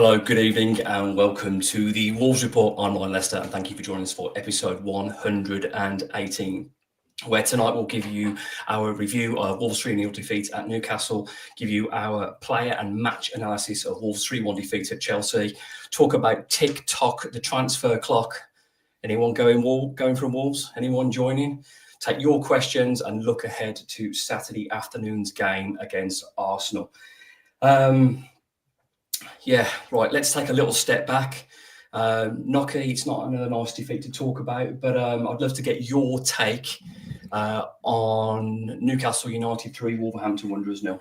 Hello, good evening, and welcome to the Wolves Report. I'm Ryan Lester, and thank you for joining us for episode 118, where tonight we'll give you our review of Wolves 3-0 defeat at Newcastle, give you our player and match analysis of Wolves 3-1 defeat at Chelsea, talk about tock, the transfer clock. Anyone going from Wolves? Anyone joining? Take your questions and look ahead to Saturday afternoon's game against Arsenal. Let's take a little step back. Nocky, it's not another nice defeat to talk about, but I'd love to get your take on Newcastle United 3, Wolverhampton Wanderers 0.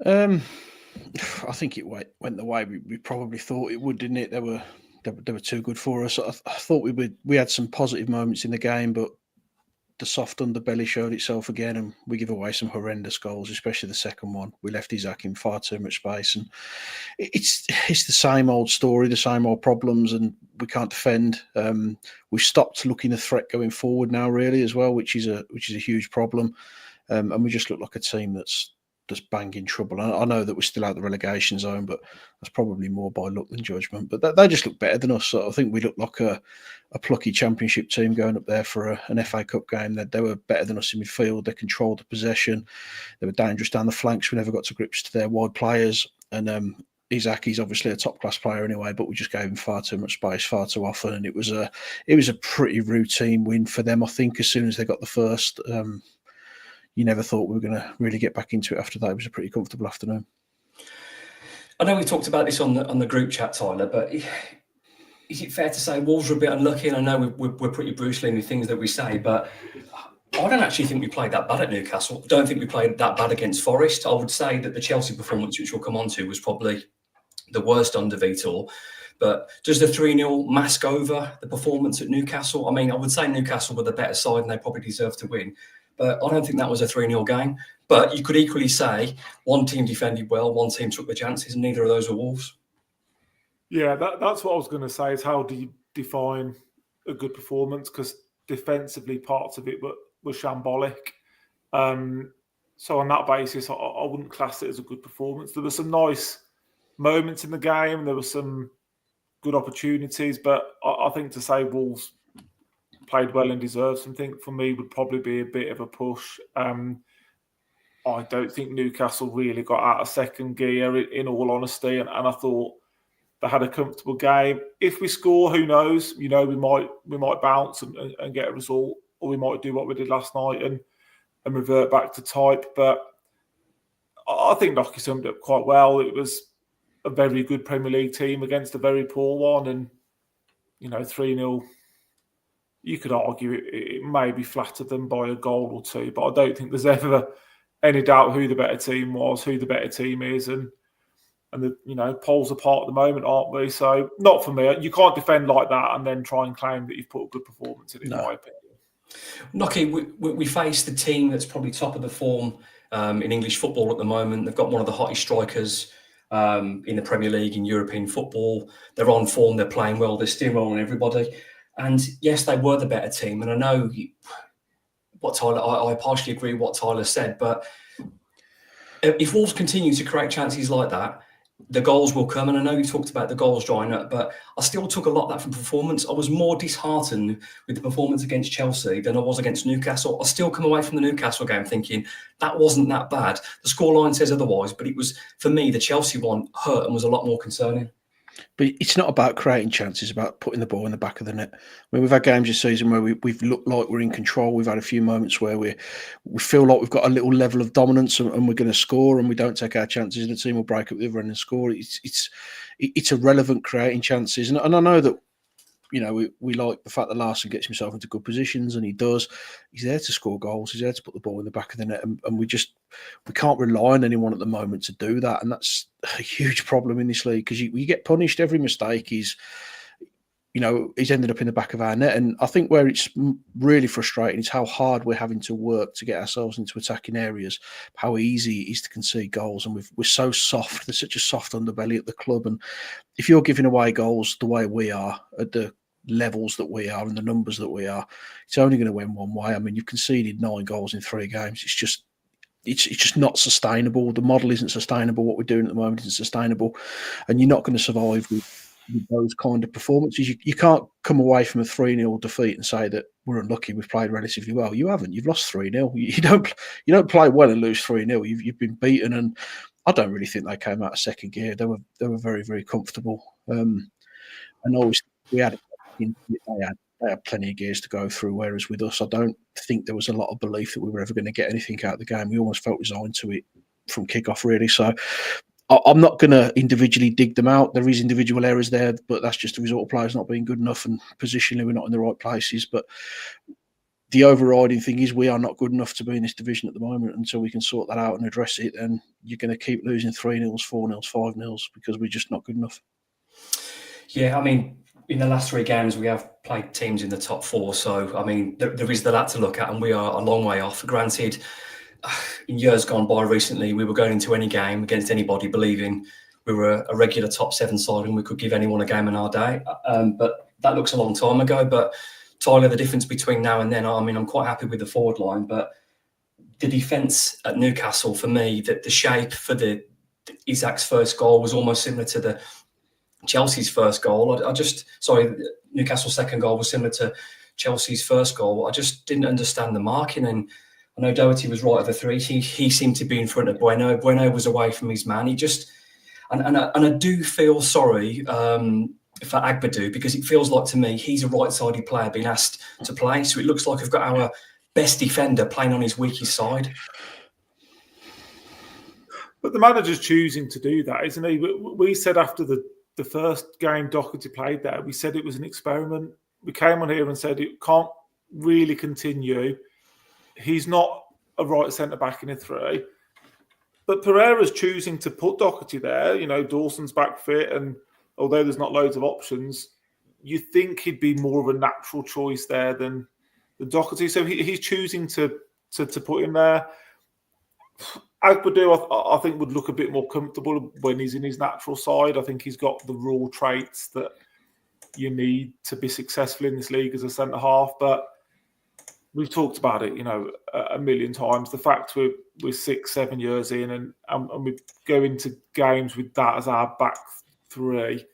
I think it went the way we probably thought it would, didn't it? They were too good for us. I thought we had some positive moments in the game, but the soft underbelly showed itself again, and we give away some horrendous goals, especially the second one. We left Isaac in far too much space, and it's the same old story, the same old problems, and we can't defend. We've stopped looking a threat going forward now, really, as well, which is a huge problem, and we just look like a team that's banging trouble. I know that we're still out the relegation zone, but that's probably more by luck than judgment. But they just look better than us. So I think we look like a plucky championship team going up there for an FA Cup game. They were better than us in midfield. They controlled the possession. They were dangerous down the flanks. We never got to grips to their wide players. And Isaac, he's obviously a top-class player anyway, but we just gave him far too much space far too often. And it was a pretty routine win for them, I think, as soon as they got the first. You never thought we were going to really get back into it after that. It was a pretty comfortable afternoon. I know we talked about this on the group chat, Tyler, but is it fair to say Wolves were a bit unlucky? And I know we're pretty brutally in the things that we say, but I don't actually think we played that bad at Newcastle. I don't think we played that bad against Forest. I would say that the Chelsea performance, which we'll come on to, was probably the worst under Vitor. But does the 3-0 mask over the performance at Newcastle? I mean, I would say Newcastle were the better side and they probably deserved to win. But I don't think that was a 3-0 game. But you could equally say one team defended well, one team took the chances, and neither of those were Wolves. Yeah, that's what I was going to say, is how do you define a good performance? Because defensively, parts of it were shambolic. So on that basis, I wouldn't class it as a good performance. There were some nice moments in the game. There were some good opportunities. But I think to say Wolves played well and deserved something, for me, would probably be a bit of a push. I don't think Newcastle really got out of second gear, in all honesty, and I thought they had a comfortable game. If we score, who knows? You know, we might bounce and get a result, or we might do what we did last night and revert back to type. But I think Nocky summed it up quite well. It was a very good Premier League team against a very poor one, and 3-0. You could argue it may be flattered them by a goal or two, but I don't think there's ever any doubt who the better team was, who the better team is, and the poles apart at the moment, aren't we? So not for me. You can't defend like that and then try and claim that you've put a good performance in my opinion. Nocky, we face the team that's probably top of the form in English football at the moment. They've got one of the hottest strikers in the Premier League, in European football. They're on form. They're playing well. They're steamrolling everybody. And yes, they were the better team. And I know what Tyler, I partially agree with what Tyler said, but if Wolves continue to create chances like that, the goals will come. And I know you talked about the goals drying up, but I still took a lot of that from performance. I was more disheartened with the performance against Chelsea than I was against Newcastle. I still come away from the Newcastle game thinking that wasn't that bad. The scoreline says otherwise, but it was, for me, the Chelsea one hurt and was a lot more concerning. But it's not about creating chances, it's about putting the ball in the back of the net. I mean, we've had games this season where we've looked like we're in control. We've had a few moments where we feel like we've got a little level of dominance and we're going to score, and we don't take our chances, and the team will break up the other end and score. It's irrelevant creating chances. And I know that, we like the fact that Larson gets himself into good positions, and he does. He's there to score goals. He's there to put the ball in the back of the net, and we can't rely on anyone at the moment to do that, and that's a huge problem in this league, because you get punished. Every mistake he's ended up in the back of our net. And I think where it's really frustrating is how hard we're having to work to get ourselves into attacking areas, how easy it is to concede goals, and we're so soft. There's such a soft underbelly at the club, and if you're giving away goals the way we are, at the levels that we are and the numbers that we are, it's only going to win one way. I mean, you've conceded 9 goals in 3 games. It's just it's just not sustainable. The model isn't sustainable. What we're doing at the moment isn't sustainable, and you're not going to survive with those kind of performances. You can't come away from a 3-0 defeat and say that we're unlucky, we've played relatively well. You haven't. You've lost 3-0. You don't play well and lose 3-0. You've been beaten, and I don't really think they came out of second gear. They were very, very comfortable. And always we had they had plenty of gears to go through, whereas with us, I don't think there was a lot of belief that we were ever going to get anything out of the game. We almost felt resigned to it from kickoff, really. So I'm not going to individually dig them out. There is individual errors there, but that's just a result of players not being good enough, and positionally we're not in the right places. But the overriding thing is we are not good enough to be in this division at the moment. Until we can sort that out and address it, then you're going to keep losing 3-0, 4-0, 5-0 because we're just not good enough. Yeah, I mean, in the last 3 games, we have played teams in the top 4. So, I mean, there is that to look at, and we are a long way off. Granted, in years gone by recently, we were going into any game against anybody believing we were a regular top 7 side and we could give anyone a game in our day. But that looks a long time ago. But Tyler, the difference between now and then, I mean, I'm quite happy with the forward line, but the defence at Newcastle, for me, the shape for the Isak's first goal was almost similar to the Chelsea's first goal. Newcastle's second goal was similar to Chelsea's first goal. I just didn't understand the marking, and I know Doherty was right at the 3. He seemed to be in front of Bueno. Bueno was away from his man. He just, and I do feel sorry for Agbadou, because it feels like to me he's a right-sided player being asked to play. So it looks like we've got our best defender playing on his weakest side. But the manager's choosing to do that, isn't he? We said after the first game Doherty played there, we said it was an experiment. We came on here and said it can't really continue. He's not a right centre-back in a 3. But Pereira's choosing to put Doherty there. You know, Dawson's back fit, and although there's not loads of options, you think he'd be more of a natural choice there than Doherty. So he's choosing to put him there. Agbadou, I think, would look a bit more comfortable when he's in his natural side. I think he's got the raw traits that you need to be successful in this league as a centre-half. But we've talked about it, you know, a million times. The fact we're 6-7 years in and we go into games with that as our back 3.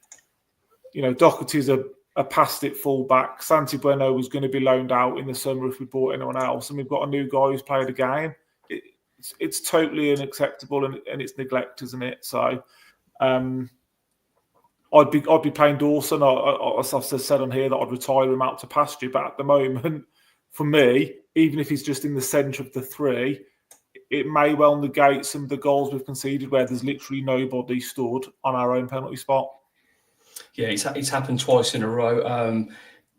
You know, Doherty's a past-it full-back. Santi Bueno was going to be loaned out in the summer if we bought anyone else. And we've got a new guy who's played a game. It's totally unacceptable, and it's neglect, isn't it? So I'd be playing Dawson. As I've said on here, that I'd retire him out to pasture. But at the moment, for me, even if he's just in the centre of the 3, it may well negate some of the goals we've conceded where there's literally nobody stood on our own penalty spot. Yeah, it's happened twice in a row.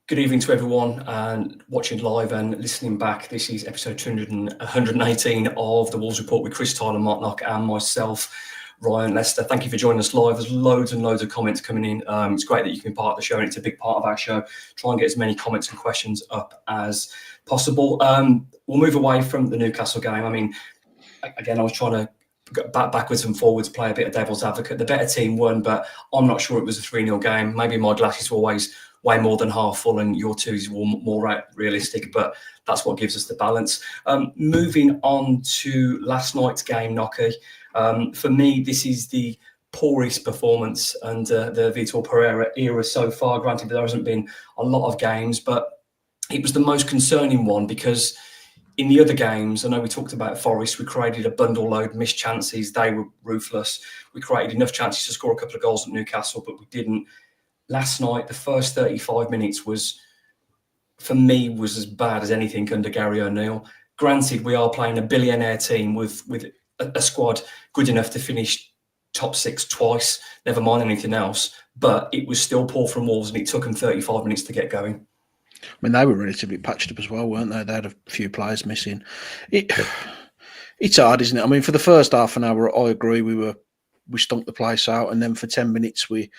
Good evening to everyone and watching live and listening back. This is episode 118 of the Wolves Report with Chris, Tyler, Mark Knock and myself, Ryan Lester. Thank you for joining us live. There's loads and loads of comments coming in. It's great that you can be part of the show, and it's a big part of our show. Try and get as many comments and questions up as possible. We'll move away from the Newcastle game. I mean, again, I was trying to go backwards and forwards, play a bit of devil's advocate. The better team won, but I'm not sure it was a 3-0 game. Maybe my glasses were always way more than half full and your 2s were more realistic, but that's what gives us the balance. Moving on to last night's game, Nocky. For me, this is the poorest performance under the Vitor Pereira era so far. Granted, there hasn't been a lot of games, but it was the most concerning one because in the other games, I know we talked about Forest, we created a bundle load, missed chances, they were ruthless. We created enough chances to score a couple of goals at Newcastle, but we didn't. Last night, the first 35 minutes was as bad as anything under Gary O'Neill. Granted, we are playing a billionaire team with a squad good enough to finish top 6 twice, never mind anything else, but it was still poor from Wolves and it took them 35 minutes to get going. I mean, they were relatively patched up as well, weren't they? They had a few players missing. It's hard, isn't it? I mean, for the first half an hour, I agree, we stomped the place out, and then for 10 minutes, we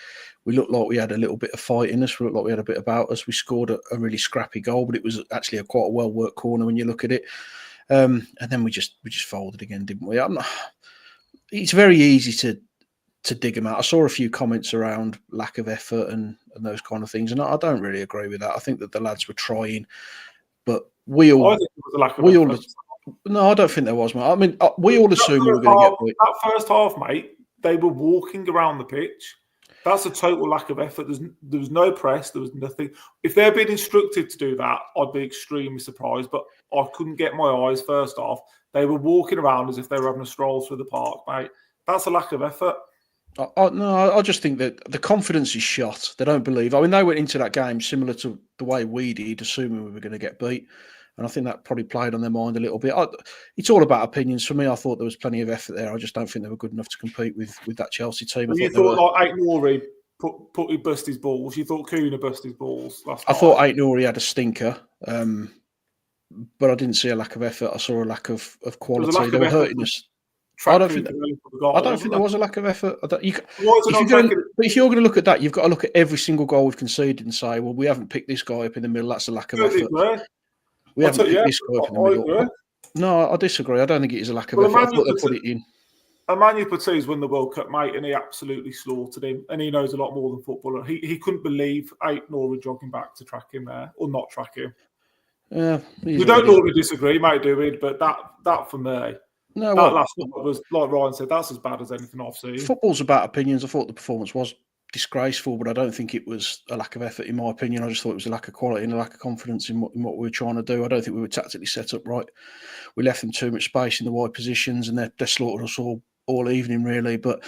looked like we had a little bit of fight in us. We looked like we had a bit about us. We scored a really scrappy goal, but it was actually quite a well-worked corner when you look at it. And then we just folded again, didn't we? It's very easy to dig them out. I saw a few comments around lack of effort and those kind of things, and I don't really agree with that. I think that the lads were trying, but we all No, I don't think there was, mate. I mean, we all assumed we were going to get beat. That first half, mate, they were walking around the pitch. That's a total lack of effort. There was no press. There was nothing. If they'd been instructed to do that, I'd be extremely surprised. But I couldn't get my eyes first off. They were walking around as if they were having a stroll through the park, mate. That's a lack of effort. No, I just think that the confidence is shot. They don't believe. I mean, they went into that game similar to the way we did, assuming we were going to get beat. And I think that probably played on their mind a little bit. It's all about opinions. For me, I thought there was plenty of effort there. I just don't think they were good enough to compete with that Chelsea team. You thought like Aït-Nouri bust his balls. You thought Kuna bust his balls last night. I thought Aït-Nouri had a stinker, but I didn't see a lack of effort. I saw a lack of quality. They were hurting us. I don't think there was a lack of effort. If you're going to look at that, you've got to look at every single goal we've conceded and say, well, we haven't picked this guy up in the middle. That's a lack of effort. We haven't picked this guy up in the middle. No, I disagree. I don't think it is a lack of effort. I thought they put it in. Emmanuel Petit's won the World Cup, mate, and he absolutely slaughtered him. And he knows a lot more than footballer. He couldn't believe Aït-Nouri jogging back to track him there, or not track him. Yeah, we don't normally disagree, mate, do we? But that for me. No, that last one was, like Ryan said, that's as bad as anything I've seen. Football's about opinions. I thought the performance was disgraceful, but I don't think it was a lack of effort, in my opinion. I just thought it was a lack of quality and a lack of confidence in what we were trying to do. I don't think we were tactically set up right. We left them too much space in the wide positions, and they slaughtered us all evening, really. But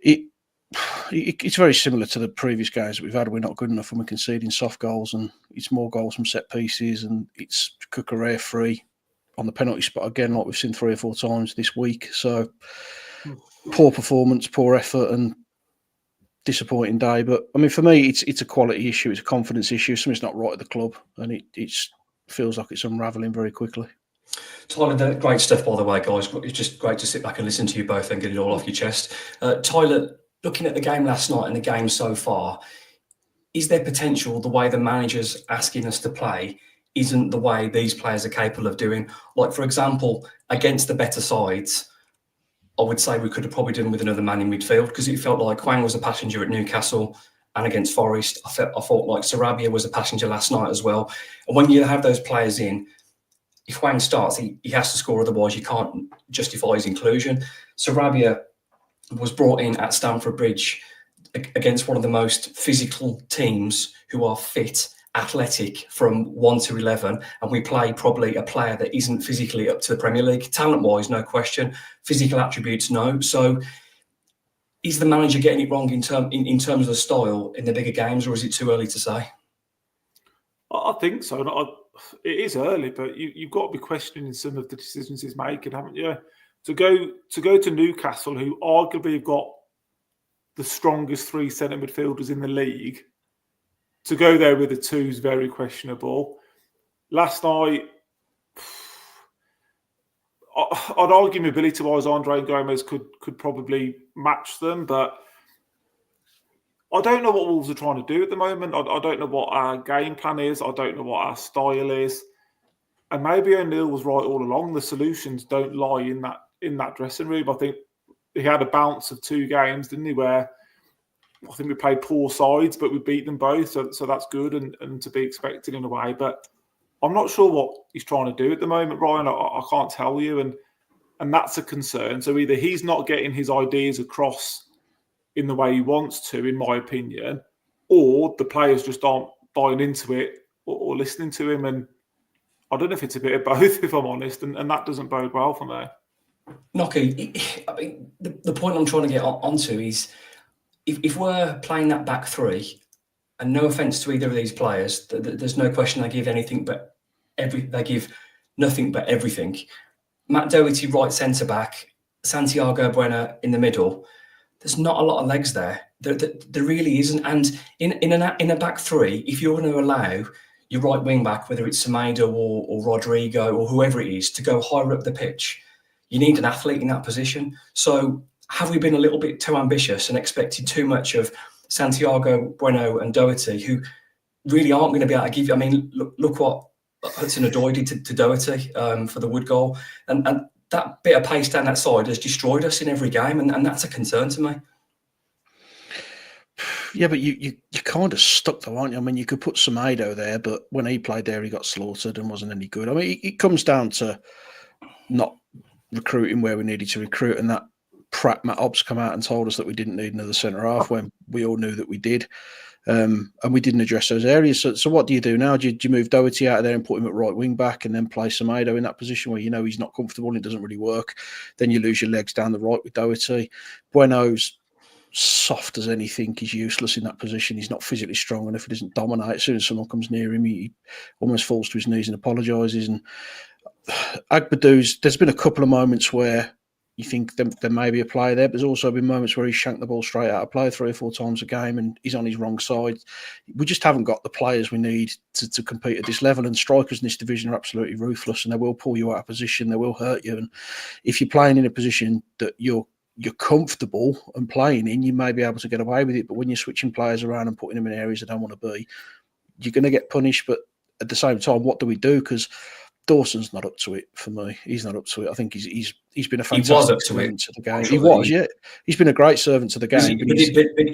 it's very similar to the previous games that we've had. We're not good enough when we're conceding soft goals, and it's more goals from set pieces, and it's Cucurella free on the penalty spot again, like we've seen 3 or 4 times this week. So poor performance, poor effort, and disappointing day. But I mean, for me, it's a quality issue, it's a confidence issue. Something's not right at the club, and it feels like it's unravelling very quickly. Tyler, great stuff, by the way, guys. It's just great to sit back and listen to you both and get it all off your chest. Tyler, looking at the game last night and the game so far, is there potential the way the manager's asking us to play isn't the way these players are capable of doing? Like, for example, against the better sides, I would say we could have probably done with another man in midfield, because it felt like Hwang was a passenger at Newcastle and against Forest. I thought like Sarabia was a passenger last night as well. And when you have those players in, if Hwang starts, he has to score, otherwise you can't justify his inclusion. Sarabia was brought in at Stamford Bridge against one of the most physical teams who are fit, athletic from 1 to 11, and we play probably a player that isn't physically up to the Premier League. Talent-wise, no question. Physical attributes, no. So is the manager getting it wrong in terms of the style in the bigger games, or is it too early to say? I think so. It is early, but you've got to be questioning some of the decisions he's making, haven't you? To go to Newcastle, who arguably have got the strongest 3 centre midfielders in the league, to go there with the 2 is very questionable. Last night, I'd argue mobility-wise, Andre and Gomez could probably match them, but I don't know what Wolves are trying to do at the moment. I don't know what our game plan is. I don't know what our style is. And maybe O'Neill was right all along. The solutions don't lie in that dressing room. I think he had a bounce of 2 games, didn't he, where I think we played poor sides, but we beat them both. So that's good and to be expected in a way. But I'm not sure what he's trying to do at the moment, Ryan. I can't tell you. And that's a concern. So either he's not getting his ideas across in the way he wants to, in my opinion, or the players just aren't buying into it or listening to him. And I don't know if it's a bit of both, if I'm honest, and that doesn't bode well for me. Nocky, I mean, the point I'm trying to get onto is if we're playing that back 3, and no offence to either of these players, there's no question they give anything but they give nothing but everything. Matt Doherty, right centre back, Santiago Bueno in the middle. There's not a lot of legs there. There really isn't. And in a back 3, if you're going to allow your right wing back, whether it's Semedo or Rodrigo or whoever it is, to go higher up the pitch, you need an athlete in that position. So have we been a little bit too ambitious and expected too much of Santiago Bueno and Doherty, who really aren't going to be able to give you? I mean, look what Hudson-Odoi did to Doherty for the Wood goal. And that bit of pace down that side has destroyed us in every game, and that's a concern to me. Yeah, but you kind of stuck though, aren't you? I mean, you could put Semedo there, but when he played there, he got slaughtered and wasn't any good. I mean, it comes down to not recruiting where we needed to recruit, and that Matt Obbs come out and told us that we didn't need another centre half when we all knew that we did. And we didn't address those areas. So what do you do now? Do you move Doherty out of there and put him at right wing back and then play Semedo in that position where you know he's not comfortable and it doesn't really work? Then you lose your legs down the right with Doherty. Bueno's soft as anything. He's useless in that position. He's not physically strong enough. He doesn't dominate. As soon as someone comes near him, he almost falls to his knees and apologises. And Agbadou's, there's been a couple of moments where you think there may be a play there, but there's also been moments where he's shanked the ball straight out of play 3 or 4 times a game and he's on his wrong side. We just haven't got the players we need to compete at this level, and strikers in this division are absolutely ruthless and they will pull you out of position, they will hurt you. And if you're playing in a position that you're comfortable and playing in, you may be able to get away with it, but when you're switching players around and putting them in areas they don't want to be, you're going to get punished. But at the same time, what do we do? Because Dawson's not up to it for me. He's not up to it. I think he's been a fantastic servant to the game. He was, yeah. He's been a great servant to the game. But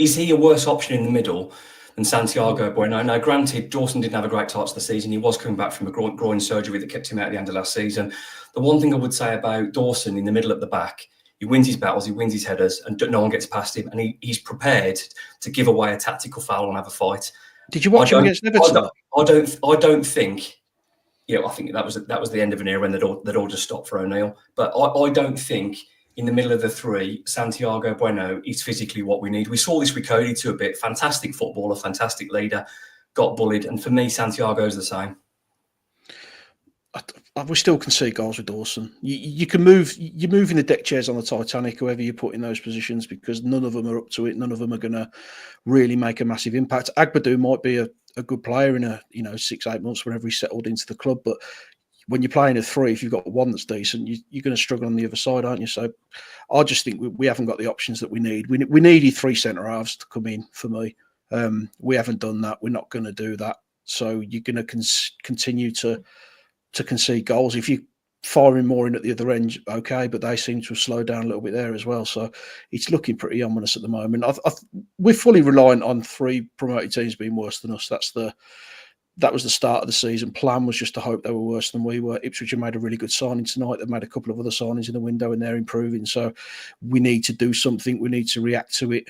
is he a worse option in the middle than Santiago Bueno? Now, granted, Dawson didn't have a great start to the season. He was coming back from a groin surgery that kept him out at the end of last season. The one thing I would say about Dawson in the middle at the back, he wins his battles, he wins his headers, and no one gets past him. And he's prepared to give away a tactical foul and have a fight. Did you watch him against Everton? I don't think. Yeah, I think that was the end of an era when they'd all just stopped for O'Neill. But I don't think in the middle of the three, Santiago Bueno is physically what we need. We saw this with Cody to a bit. Fantastic footballer, fantastic leader, got bullied. And for me, Santiago's the same. We still can see goals with Dawson. You can move. You're moving the deck chairs on the Titanic, whoever you put in those positions, because none of them are up to it. None of them are going to really make a massive impact. Agbadou might be a good player in 6-8 months whenever he's settled into the club, but when you're playing a 3, if you've got one that's decent, you're going to struggle on the other side, aren't you? So I just think we haven't got the options that we need. We needed 3 centre halves to come in for me. We haven't done that. We're not going to do that. So you're going to continue to concede goals. If you're firing more in at the other end, okay, but they seem to have slowed down a little bit there as well. So it's looking pretty ominous at the moment. We're fully reliant on 3 promoted teams being worse than us. That was the start of the season. Plan was just to hope they were worse than we were. Ipswich have made a really good signing tonight. They've made a couple of other signings in the window and they're improving. So we need to do something. We need to react to it.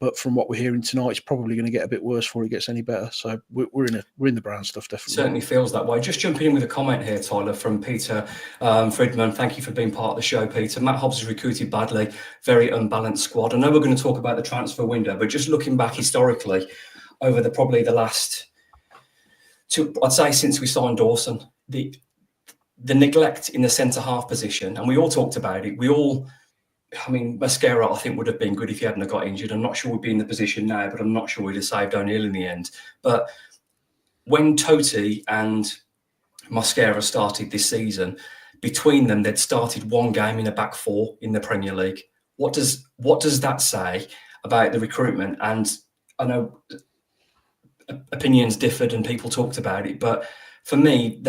But from what we're hearing tonight, it's probably going to get a bit worse before it gets any better. So we're in the brown stuff, definitely. Certainly feels that way. Just jumping in with a comment here, Tyler, from Peter Friedman. Thank you for being part of the show, Peter. Matt Hobbs has recruited badly, very unbalanced squad. I know we're going to talk about the transfer window, but just looking back historically over probably the last 2, I'd say since we signed Dawson, the neglect in the centre half position, and we all talked about it. Mascara, I think, would have been good if he hadn't got injured. I'm not sure we'd be in the position now, but I'm not sure we'd have saved O'Neill in the end. But when Totti and Mascara started this season, between them, they'd started 1 game in a back 4 in the Premier League. What does that say about the recruitment? And I know opinions differed and people talked about it, but for me,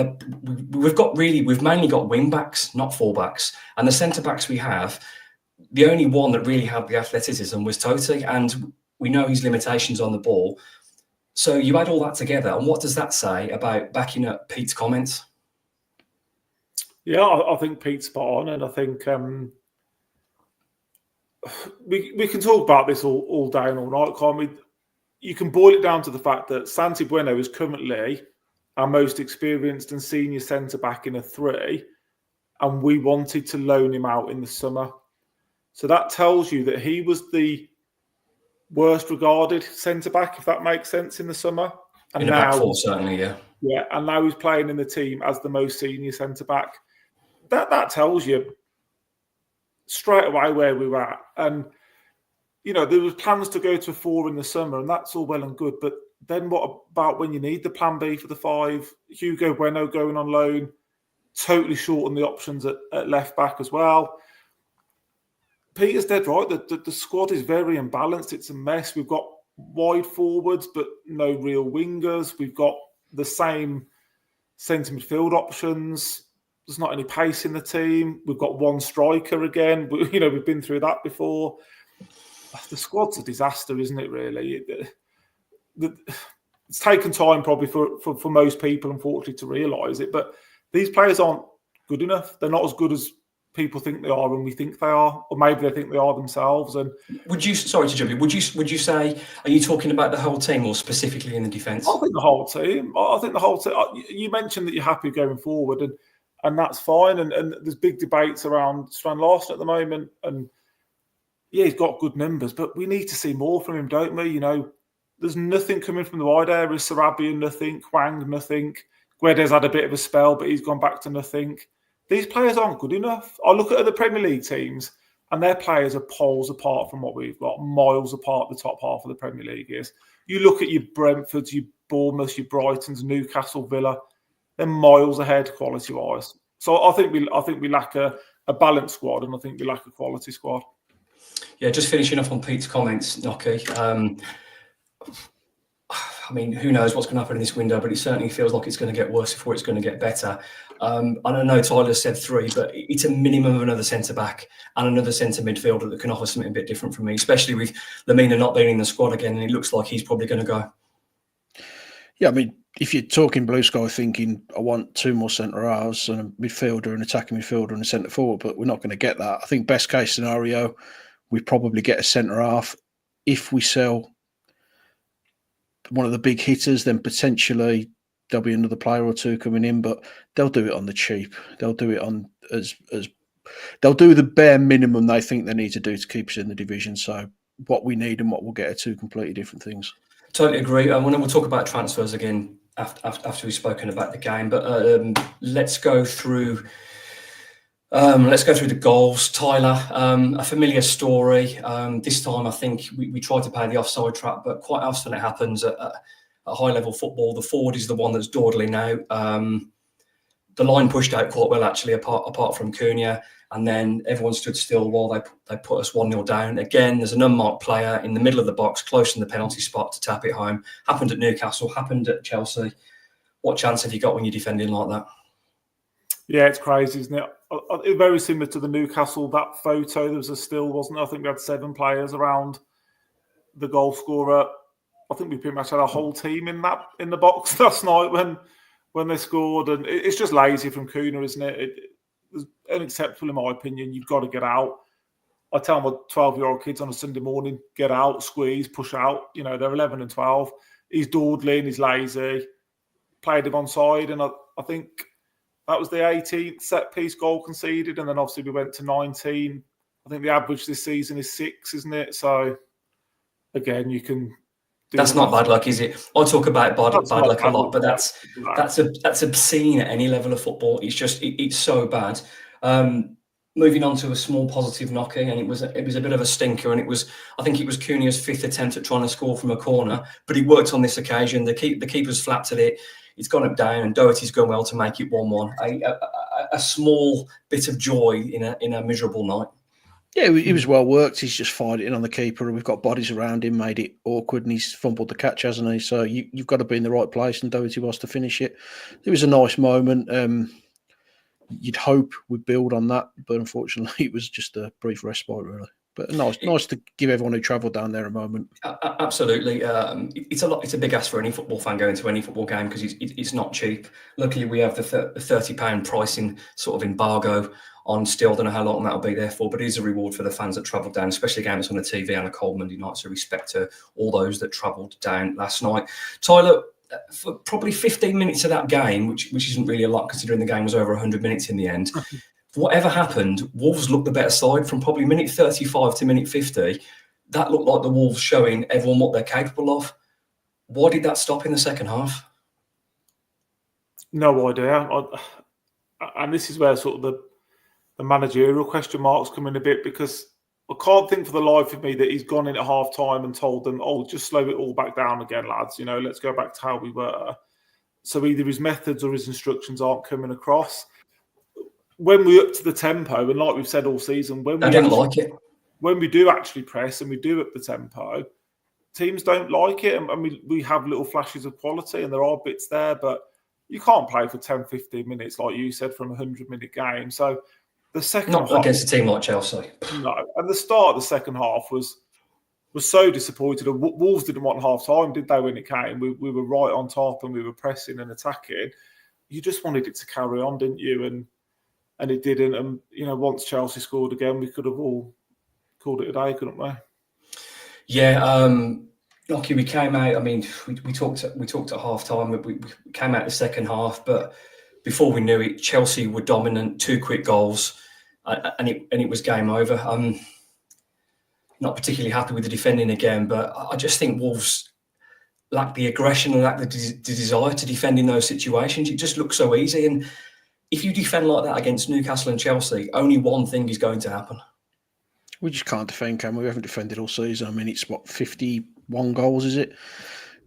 we've mainly got wing backs, not full-backs. And the centre backs we have, the only one that really had the athleticism was Totti, and we know his limitations on the ball. So you add all that together, and what does that say about backing up Pete's comments? Yeah, I think Pete's spot on, and I think we can talk about this all day and all night, can't we? You can boil it down to the fact that Santi Bueno is currently our most experienced and senior centre-back in a 3, and we wanted to loan him out in the summer. So that tells you that he was the worst regarded centre-back, if that makes sense, in the summer. And in a back 4, certainly, yeah. Yeah, and now he's playing in the team as the most senior centre-back. That tells you straight away where we were at. And, there was plans to go to a 4 in the summer, and that's all well and good. But then what about when you need the plan B for the 5? Hugo Bueno going on loan, totally short on the options at left back as well. Peter's dead right. The squad is very imbalanced. It's a mess. We've got wide forwards, but no real wingers. We've got the same centre midfield options. There's not any pace in the team. We've got 1 striker again. We've been through that before. The squad's a disaster, isn't it, really? It's taken time probably for most people, unfortunately, to realise it. But these players aren't good enough. They're not as good as people think they are and we think they are, or maybe they think they are themselves. And sorry to jump in, would you say, are you talking about the whole team or specifically in the defence? I think the whole team. I think the whole team. You mentioned that you're happy going forward, and that's fine. And there's big debates around Strand Larsen at the moment. And yeah, he's got good numbers, but we need to see more from him, don't we? You know, there's nothing coming from the wide area. Sarabian, nothing. Kwang, nothing. Guedes had a bit of a spell, but he's gone back to nothing. These players aren't good enough. I look at other Premier League teams, and their players are poles apart from what we've got, miles apart the top half of the Premier League is. You look at your Brentfords, your Bournemouths, your Brightons, Newcastle, Villa, they're miles ahead quality-wise. So I think we lack a balanced squad, and I think we lack a quality squad. Yeah, just finishing off on Pete's comments, Nocky. I mean, who knows what's going to happen in this window, but it certainly feels like it's going to get worse before it's going to get better. I don't know, Tyler said 3, but it's a minimum of another centre-back and another centre midfielder that can offer something a bit different from me, especially with Lamina not being in the squad again, and it looks like he's probably going to go. Yeah, I mean, if you're talking blue sky thinking, I want 2 more centre-halves and a midfielder, an attacking midfielder and a centre-forward, but we're not going to get that. I think best case scenario, we probably get a centre-half. If we sell one of the big hitters, then potentially there'll be another player or 2 coming in, but they'll do it on the cheap. They'll do it on as they'll do the bare minimum they think they need to do to keep us in the division. So what we need and what we'll get are 2 completely different things. Totally agree. We'll talk about transfers again after we've spoken about the game, but let's go through the goals. Tyler, a familiar story. This time, I think we tried to play the offside trap, but quite often it happens at high-level football. The forward is the one that's dawdling out. The line pushed out quite well, actually, apart from Cunha, and then everyone stood still while they put us 1-0 down. Again, there's an unmarked player in the middle of the box, close in the penalty spot to tap it home. Happened at Newcastle, happened at Chelsea. What chance have you got when you're defending like that? Yeah, it's crazy, isn't it? Very similar to the Newcastle, that photo, there was a still, wasn't it? I think we had 7 players around the goal scorer. I think we pretty much had our whole team in the box last night when they scored. And it's just lazy from Cunha, isn't it? It's unacceptable in my opinion. You've got to get out. I tell my 12-year-old kids on a Sunday morning, get out, squeeze, push out. You know, they're 11 and 12. He's dawdling, he's lazy. Played him onside, and I think that was the 18th set-piece goal conceded, and then obviously we went to 19. I think the average this season is 6, isn't it? So, again, you can... That's not bad luck, is it? I talk about bad luck a lot, but that's obscene at any level of football. It's just it's so bad. Moving on to a small positive knocking, and it was a bit of a stinker, and I think it was Cunha's 5th attempt at trying to score from a corner, but he worked on this occasion. The keeper's flapped at it. It's gone up down, and Doherty's gone well to make it 1-1. A small bit of joy in a miserable night. Yeah, he was well worked. He's just fired it in on the keeper, and we've got bodies around him, made it awkward, and he's fumbled the catch, hasn't he? So you've got to be in the right place, and Doherty was to finish it. It was a nice moment. You'd hope we'd build on that, but unfortunately, it was just a brief respite, really. But nice to give everyone who travelled down there a moment. Absolutely, it's a big ask for any football fan going to any football game because it's not cheap. Luckily, we have the £30 pricing sort of embargo on still. I don't know how long that'll be there for, but it is a reward for the fans that travelled down, especially a game that's on the TV on a cold Monday night. So respect to all those that travelled down last night. Tyler, for probably 15 minutes of that game, which isn't really a lot considering the game was over 100 minutes in the end. Whatever happened, Wolves looked the better side from probably minute 35 to minute 50. That looked like the Wolves showing everyone what they're capable of. Why did that stop in the second half? No idea. And this is where sort of the managerial question marks come in a bit, because I can't think for the life of me that he's gone in at half time and told them, oh, just slow it all back down again, lads. You know, let's go back to how we were. So either his methods or his instructions aren't coming across. When we're up to the tempo, and like we've said all season, when we do actually press and we do up the tempo, teams don't like it. And we have little flashes of quality and there are bits there, but you can't play for 10, 15 minutes, like you said, from a 100-minute game. So the second half... Not against a team like Chelsea. No. And the start of the second half was so disappointed. Wolves didn't want half-time, did they, when it came? We were right on top and we were pressing and attacking. You just wanted it to carry on, didn't you? And and it didn't. And once Chelsea scored again, we could have all called it a day, couldn't we? Yeah, Lockie, we came out. I mean, we talked at half time. We came out the second half, but before we knew it, Chelsea were dominant. 2 quick goals, and it was game over. I'm not particularly happy with the defending again, but I just think Wolves lack the aggression and lack the desire to defend in those situations. It just looks so easy, and if you defend like that against Newcastle and Chelsea, only one thing is going to happen. We just can't defend, can we? We haven't defended all season. I mean, it's 51 goals, is it?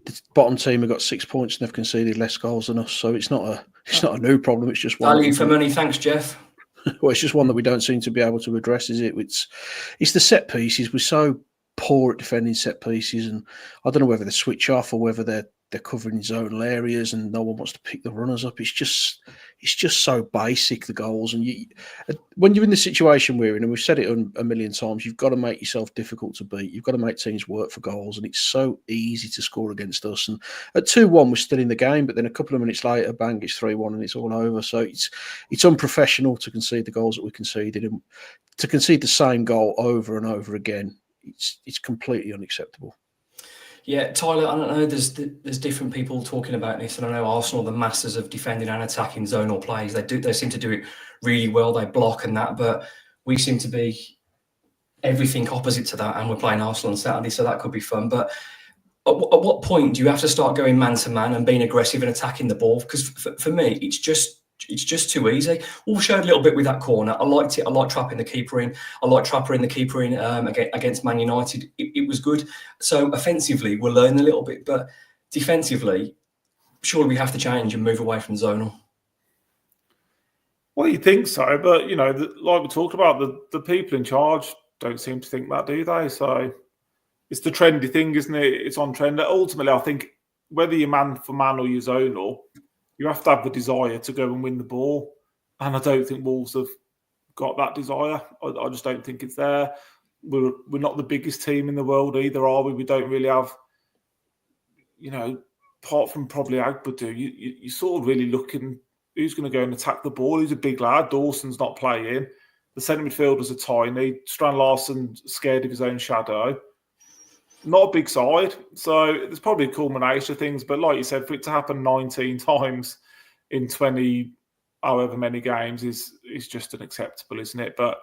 The bottom team have got 6 points and they've conceded less goals than us. So it's not a new problem. It's just one. Value for money. Thanks, Jeff. Well, it's just one that we don't seem to be able to address, is it? It's the set pieces. We're so poor at defending set pieces, and I don't know whether they switch off or whether they're covering zonal areas and no one wants to pick the runners up. It's just so basic, the goals. And when you're in the situation we're in, and we've said it a million times, you've got to make yourself difficult to beat. You've got to make teams work for goals, and it's so easy to score against us. And at 2-1, we're still in the game, but then a couple of minutes later, bang, it's 3-1 and it's all over. So it's unprofessional to concede the goals that we conceded, and to concede the same goal over and over again. It's completely unacceptable. Yeah, Tyler, I don't know, there's different people talking about this, and I know Arsenal are the masters of defending and attacking zonal plays. They seem to do it really well. They block and that, but we seem to be everything opposite to that, and we're playing Arsenal on Saturday, so that could be fun. But at what point do you have to start going man-to-man and being aggressive and attacking the ball? Because for me, it's just too easy. Wolves showed a little bit with that corner. I liked it. I like trapping the keeper in. I like trapping the keeper in against Man United. It was good. So offensively, we're learning a little bit, but defensively, surely we have to change and move away from zonal. Well, you think so, but like we talked about, the people in charge don't seem to think that, do they? So it's the trendy thing, isn't it? It's on trend. Ultimately, I think whether you're man for man or you're zonal, you have to have the desire to go and win the ball. And I don't think Wolves have got that desire. I just don't think it's there. We're not the biggest team in the world either, are we? We don't really have, apart from probably Agbadu, you're sort of really looking who's going to go and attack the ball. Who's a big lad? Dawson's not playing. The centre midfielders are tiny. Strand Larsen scared of his own shadow. Not a big side, so there's probably a culmination of things. But like you said, for it to happen 19 times in 20, however many games, is just unacceptable, isn't it? But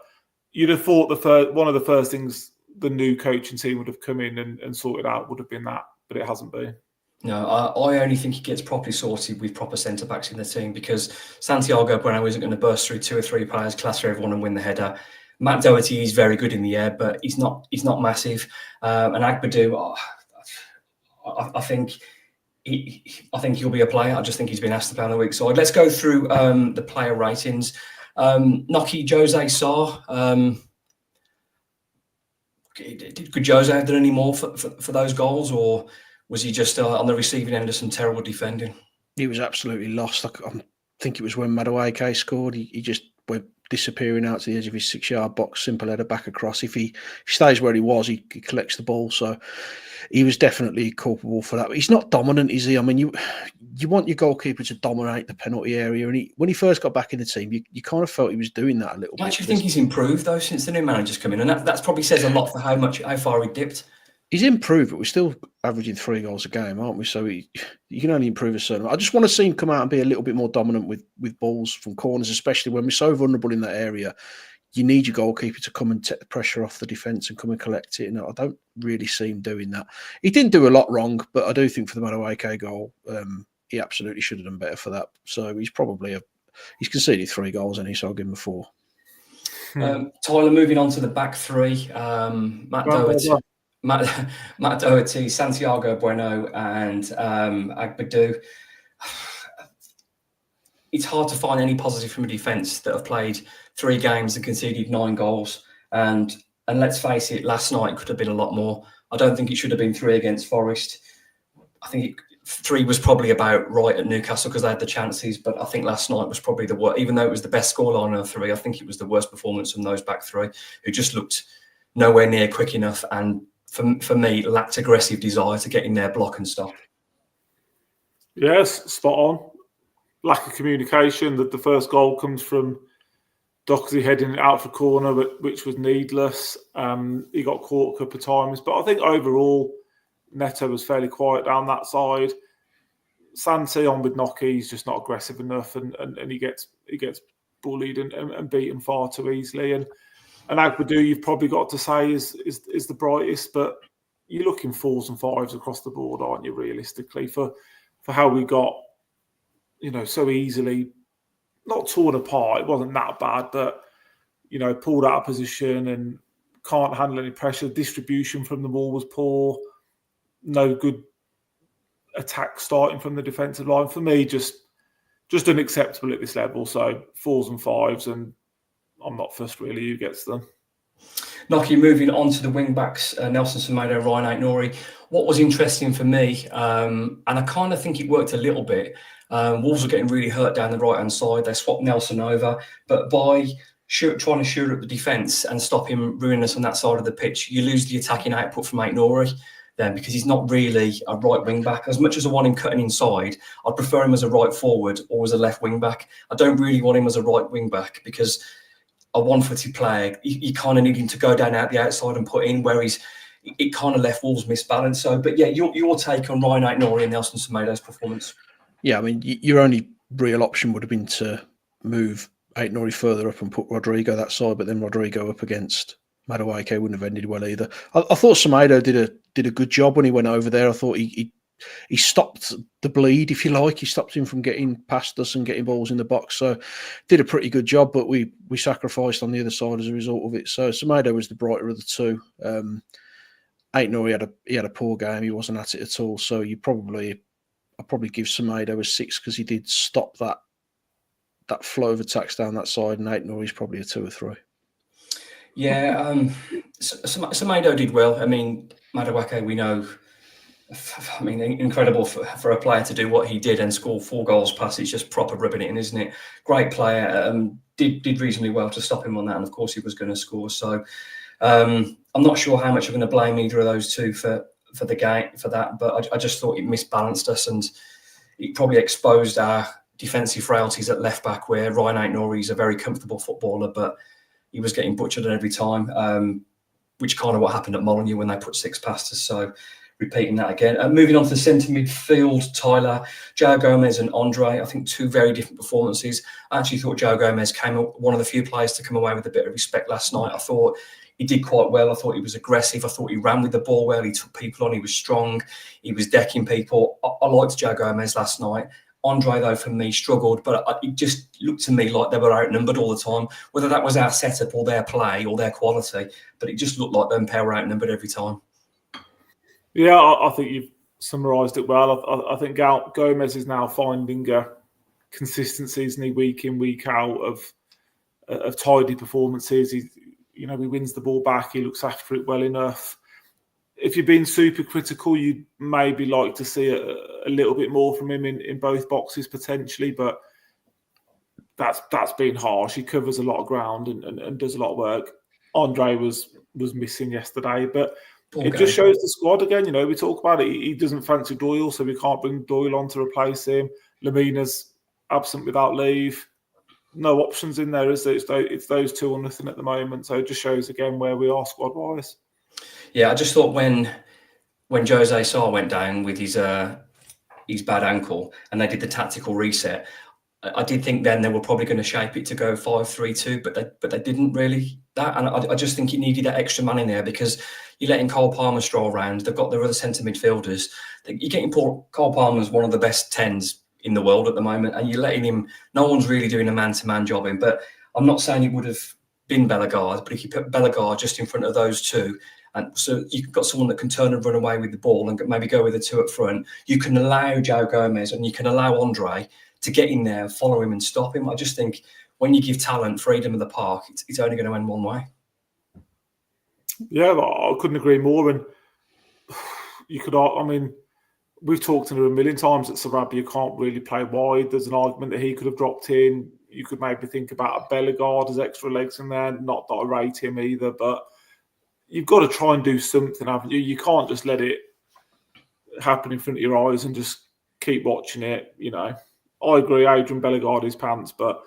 you'd have thought one of the first things the new coaching team would have come in and sorted out would have been that, but it hasn't been. No, I only think it gets properly sorted with proper centre-backs in the team, because Santiago Bueno isn't going to burst through 2 or 3 players, class for everyone and win the header. Matt Doherty is very good in the air, but he's not massive. And Agbadu, I think he'll be a player. I just think he's been asked to play on the weak side. Let's go through the player ratings. Noki Jose Sarr. Could Jose have done any more for those goals, or was he just on the receiving end of some terrible defending? He was absolutely lost. I think it was when Madueke scored. He just went disappearing out to the edge of his 6-yard box, simple header back across. If he stays where he was, he collects the ball. So he was definitely culpable for that. But he's not dominant, is he? I mean, you want your goalkeeper to dominate the penalty area. And when he first got back in the team, you kind of felt he was doing that a little bit. I actually think he's improved, though, since the new manager's come in. And that probably says a lot for how far he dipped. He's improved, but we're still averaging 3 goals a game, aren't we? So you can only improve a certain amount. I just want to see him come out and be a little bit more dominant with balls from corners, especially when we're so vulnerable in that area. You need your goalkeeper to come and take the pressure off the defence and come and collect it. And I don't really see him doing that. He didn't do a lot wrong, but I do think for the Madueke goal, he absolutely should have done better for that. So he's conceded 3 goals, and so I'll give him a 4. Tyler, moving on to the back 3, Matt Doherty, Santiago Bueno, and Agbadu. It's hard to find any positive from a defence that have played 3 games and conceded 9 goals. And let's face it, last night could have been a lot more. I don't think it should have been 3 against Forest. I think 3 was probably about right at Newcastle because they had the chances. But I think last night was probably the worst. Even though it was the best scoreline of 3, I think it was the worst performance from those back 3, who just looked nowhere near quick enough and, for me, lacked aggressive desire to get in there, block and stop. Yes, spot on. Lack of communication. That the first goal comes from Doherty heading it out for corner, which was needless. He got caught a couple of times. But I think overall, Neto was fairly quiet down that side. Santi on with Nocky, he's just not aggressive enough, and he gets bullied and beaten far too easily. And Agbadou, you've probably got to say is the brightest, but you're looking 4s and 5s across the board, aren't you? Realistically, for how we got, so easily not torn apart. It wasn't that bad, but pulled out of position and can't handle any pressure. Distribution from the ball was poor. No good attack starting from the defensive line. For me, just unacceptable at this level. So 4s and 5s, and I'm not fussed really who gets them. Nocky, moving on to the wing backs, Nelson Semedo, Ryan Aït-Nouri. What was interesting for me, and I kind of think it worked a little bit. Wolves were getting really hurt down the right hand side. They swapped Nelson over, but by trying to shore up the defence and stop him ruining us on that side of the pitch, you lose the attacking output from Aït-Nouri then, because he's not really a right wing back. As much as I want him cutting inside, I'd prefer him as a right forward or as a left wing back. I don't really want him as a right wing back because a one-footed player, you kind of need him to go down out the outside and put in, where it kind of left Wolves misbalanced. So, but yeah, your take on Ryan Aït-Nouri and Nelson Semedo's performance? Yeah, I mean, your only real option would have been to move Aït-Nouri further up and put Rodrigo that side, but then Rodrigo up against Madueke wouldn't have ended well either. I thought Semedo did a good job when he went over there. I thought he stopped the bleed, if you like. He stopped him from getting past us and getting balls in the box. So did a pretty good job, but we sacrificed on the other side as a result of it. So Semedo was the brighter of the two. Aït-Nouri had a poor game. He wasn't at it at all. So I'd probably give Semedo a 6 because he did stop that flow of attacks down that side, and Aït-Nouri's probably a 2 or 3. Yeah, Semedo did well. I mean, Madueke, we know, I mean, incredible for a player to do what he did and score 4 goals past. It's just proper rubbing it in, isn't it? Great player. Did reasonably well to stop him on that, and of course he was going to score. So I'm not sure how much I'm going to blame either of those two for the game for that, but I just thought it misbalanced us, and it probably exposed our defensive frailties at left back, where Ryan Aït-Nouri is a very comfortable footballer, but he was getting butchered at every time, which kind of what happened at Molineux when they put 6 past us. So repeating that again. Moving on to the centre midfield, Tyler, João Gomez and Andre. I think 2 very different performances. I actually thought João Gomez came one of the few players to come away with a bit of respect last night. I thought he did quite well. I thought he was aggressive. I thought he ran with the ball well. He took people on. He was strong. He was decking people. I liked João Gomez last night. Andre, though, for me, struggled, but it just looked to me like they were outnumbered all the time, whether that was our setup or their play or their quality, but it just looked like them pair were outnumbered every time. Yeah, I think you've summarised it well. I think Gomez is now finding consistency, isn't he, week in, week out of tidy performances. He wins the ball back. He looks after it well enough. If you're being super critical, you'd maybe like to see a little bit more from him in both boxes potentially, but that's being harsh. He covers a lot of ground and does a lot of work. Andre was missing yesterday, but it just shows the squad again. We talk about it. He doesn't fancy Doyle, so we can't bring Doyle on to replace him. Lemina's absent without leave. No options in there, is there? It's those 2 or nothing at the moment. So it just shows again where we are squad-wise. Yeah, I just thought when Jose Sarr went down with his bad ankle and they did the tactical reset, I did think then they were probably going to shape it to go 5-3-2, but they didn't really. And I just think it needed that extra man in there, because you're letting Cole Palmer stroll around. They've got their other centre midfielders. You're getting Cole Palmer's one of the best 10s in the world at the moment, and you're letting him. No one's really doing a man-to-man job in. But I'm not saying it would have been Bellegarde, but if you put Bellegarde just in front of those 2. And so you've got someone that can turn and run away with the ball and maybe go with the 2 up front. You can allow João Gomez and you can allow Andre to get in there, follow him and stop him. I just think when you give talent freedom of the park, it's only going to end one way. Yeah, I couldn't agree more. And we've talked to him a million times that Sarabia can't really play wide. There's an argument that he could have dropped in. You could maybe think about a Bellegarde as extra legs in there. Not that I rate him either, but you've got to try and do something, haven't you? You can't just let it happen in front of your eyes and just keep watching it. I agree, Adrian Bellegarde is pants, but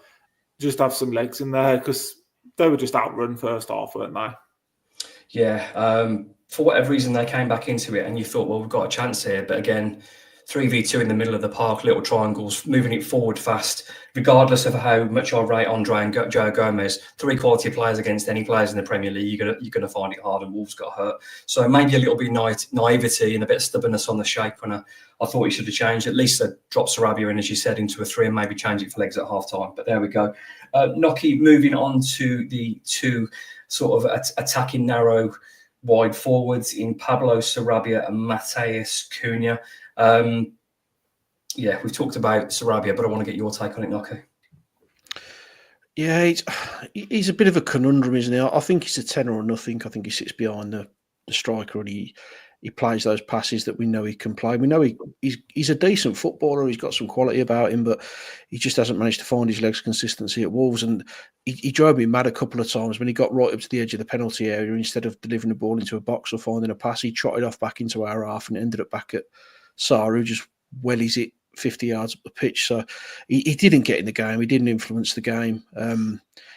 just have some legs in there, because they were just outrun first half, weren't they? Yeah. For whatever reason, they came back into it, and you thought, well, we've got a chance here. But again, 3v2 in the middle of the park, little triangles, moving it forward fast. Regardless of how much I rate Andre and Joe Gomez, 3 quality players against any players in the Premier League, you're gonna find it hard, and Wolves got hurt. So maybe a little bit of naivety and a bit of stubbornness on the shape when I thought he should have changed. At least drop Sarabia in, as you said, into a 3 and maybe change it for legs at half time. But there we go. Nocky, moving on to the 2 sort of attacking narrow wide forwards in Pablo Sarabia and Matheus Cunha. Yeah, we've talked about Sarabia, but I want to get your take on it, Nocky. Yeah, he's a bit of a conundrum, isn't he? I think he's a 10 or nothing. I think he sits behind the striker, and he plays those passes that we know he can play. We know he's a decent footballer. He's got some quality about him, but he just hasn't managed to find his legs consistency at Wolves. And he drove me mad a couple of times when he got right up to the edge of the penalty area. Instead of delivering the ball into a box or finding a pass, he trotted off back into our half and ended up back at Sarr, who just wellies it 50 yards up the pitch. So he didn't get in the game. He didn't influence the game.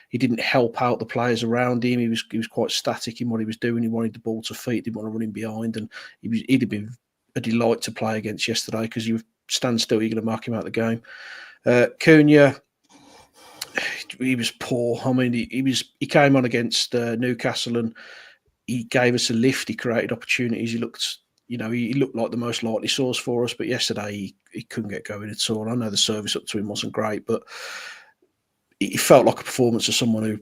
He didn't help out the players around him. He was quite static in what he was doing. He wanted the ball to feet. Didn't want to run in behind. And he'd have been a delight to play against yesterday, because you stand still, you're going to mark him out of the game. Cunha, he was poor. I mean, he came on against Newcastle, and he gave us a lift. He created opportunities. He looked like the most likely source for us. But yesterday he couldn't get going at all. I know the service up to him wasn't great, but it felt like a performance of someone who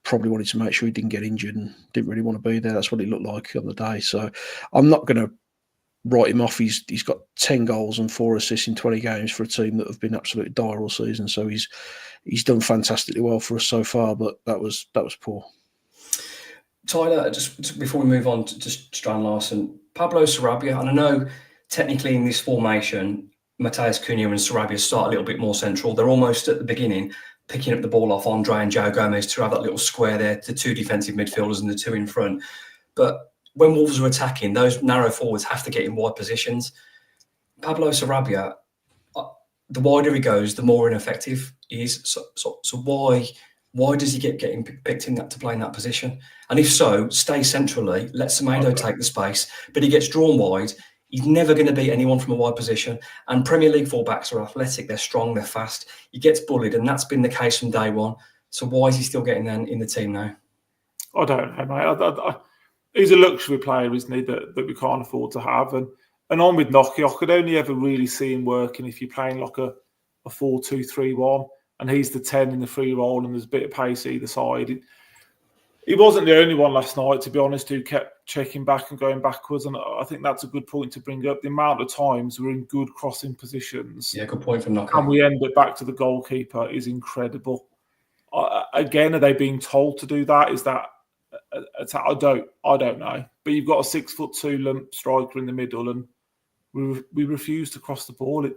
probably wanted to make sure he didn't get injured and didn't really want to be there. That's what it looked like on the day. So I'm not going to write him off. He's got 10 goals and 4 assists in 20 games for a team that have been absolutely dire all season. So he's done fantastically well for us so far, but that was poor. Tyler, just before we move on to Strand Larsen, Pablo Sarabia, and I know technically in this formation, Matheus Cunha and Sarabia start a little bit more central. They're almost at the beginning picking up the ball off Andre and Joe Gomez to have that little square there, the 2 defensive midfielders and the 2 in front. But when Wolves are attacking, those narrow forwards have to get in wide positions. Pablo Sarabia, the wider he goes, the more ineffective he is. So why does he getting picked in to play in that position? And if so, stay centrally, let Semedo take the space, but he gets drawn wide. He's never going to beat anyone from a wide position. And Premier League fullbacks are athletic, they're strong, they're fast. He gets bullied, and that's been the case from day one. So why is he still getting in the team now? I don't know, mate. He's a luxury player, isn't he, that we can't afford to have. And on with Nocky, I could only ever really see him working if you're playing like a 4-2-3-1, and he's the 10 in the free roll, and there's a bit of pace either side. He wasn't the only one last night, to be honest, who kept checking back and going backwards. And I think that's a good point to bring up. The amount of times we're in good crossing positions. Yeah, good point from Nocky. And we end up back to the goalkeeper is incredible. Again, are they being told to do that? Is that I don't know. But you've got a 6'2" lump striker in the middle, and we refuse to cross the ball. It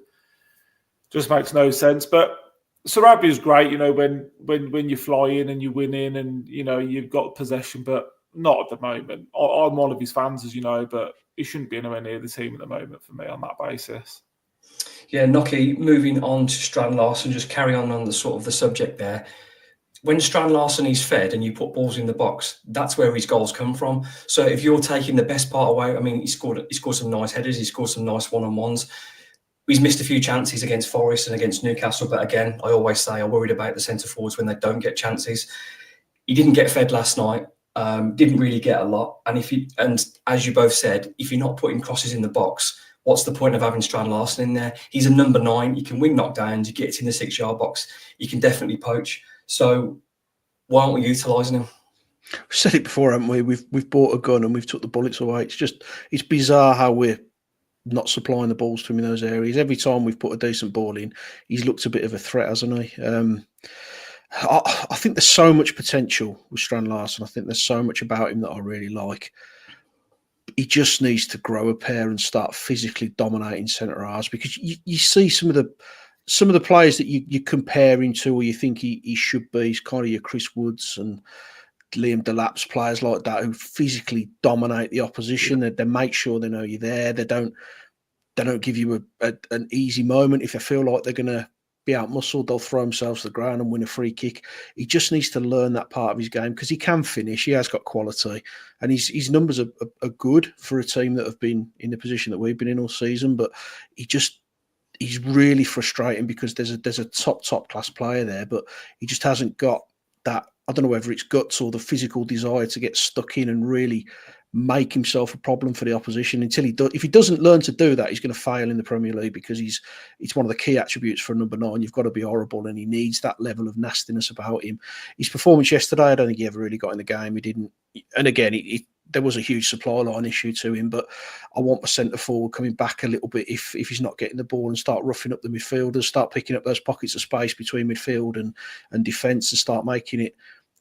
just makes no sense. But Sarabia is great, when you fly in and you win in and, you've got possession, but not at the moment. I'm one of his fans, as you know, but he shouldn't be anywhere near the team at the moment for me on that basis. Yeah, Nocky, moving on to Strand Larsen, just carry on the sort of the subject there. When Strand Larsen is fed and you put balls in the box, that's where his goals come from. So if you're taking the best part away, I mean, he scored some nice headers, he scored some nice one-on-ones. He's missed a few chances against Forest and against Newcastle, but again, I always say I'm worried about the centre forwards when they don't get chances. He didn't get fed last night, didn't really get a lot. And as you both said, if you're not putting crosses in the box, what's the point of having Strand Larsen in there? He's a number 9. He can win knockdowns. He gets in the 6-yard box. He can definitely poach. So why aren't we utilising him? We've said it before, haven't we? We've bought a gun and we've took the bullets away. It's bizarre how we're not supplying the balls to him in those areas. Every time we've put a decent ball in, he's looked a bit of a threat, hasn't he? I think there's so much potential with Strand Larsen. I think there's so much about him that I really like. He just needs to grow a pair and start physically dominating centre halves, because you see some of the players that you compare him to, or you think he should be. He's kind of your Chris Woods and Liam Delap's, players like that who physically dominate the opposition. They make sure they know you're there. They don't give you an easy moment if they feel like they're going to be out-muscled. They'll throw themselves to the ground and win a free kick. He just needs to learn that part of his game because he can finish. He has got quality. And his numbers are good for a team that have been in the position that we've been in all season. But he's really frustrating because there's a top class player there, but he just hasn't got that. I don't know whether it's guts or the physical desire to get stuck in and really make himself a problem for the opposition until he does. If he doesn't learn to do that, he's going to fail in the Premier League because it's one of the key attributes for a number 9. You've got to be horrible, and he needs that level of nastiness about him. His performance yesterday, I don't think he ever really got in the game. He didn't, and again, there was a huge supply line issue to him, but I want a centre forward coming back a little bit if he's not getting the ball and start roughing up the midfielders, start picking up those pockets of space between midfield and defence and start making it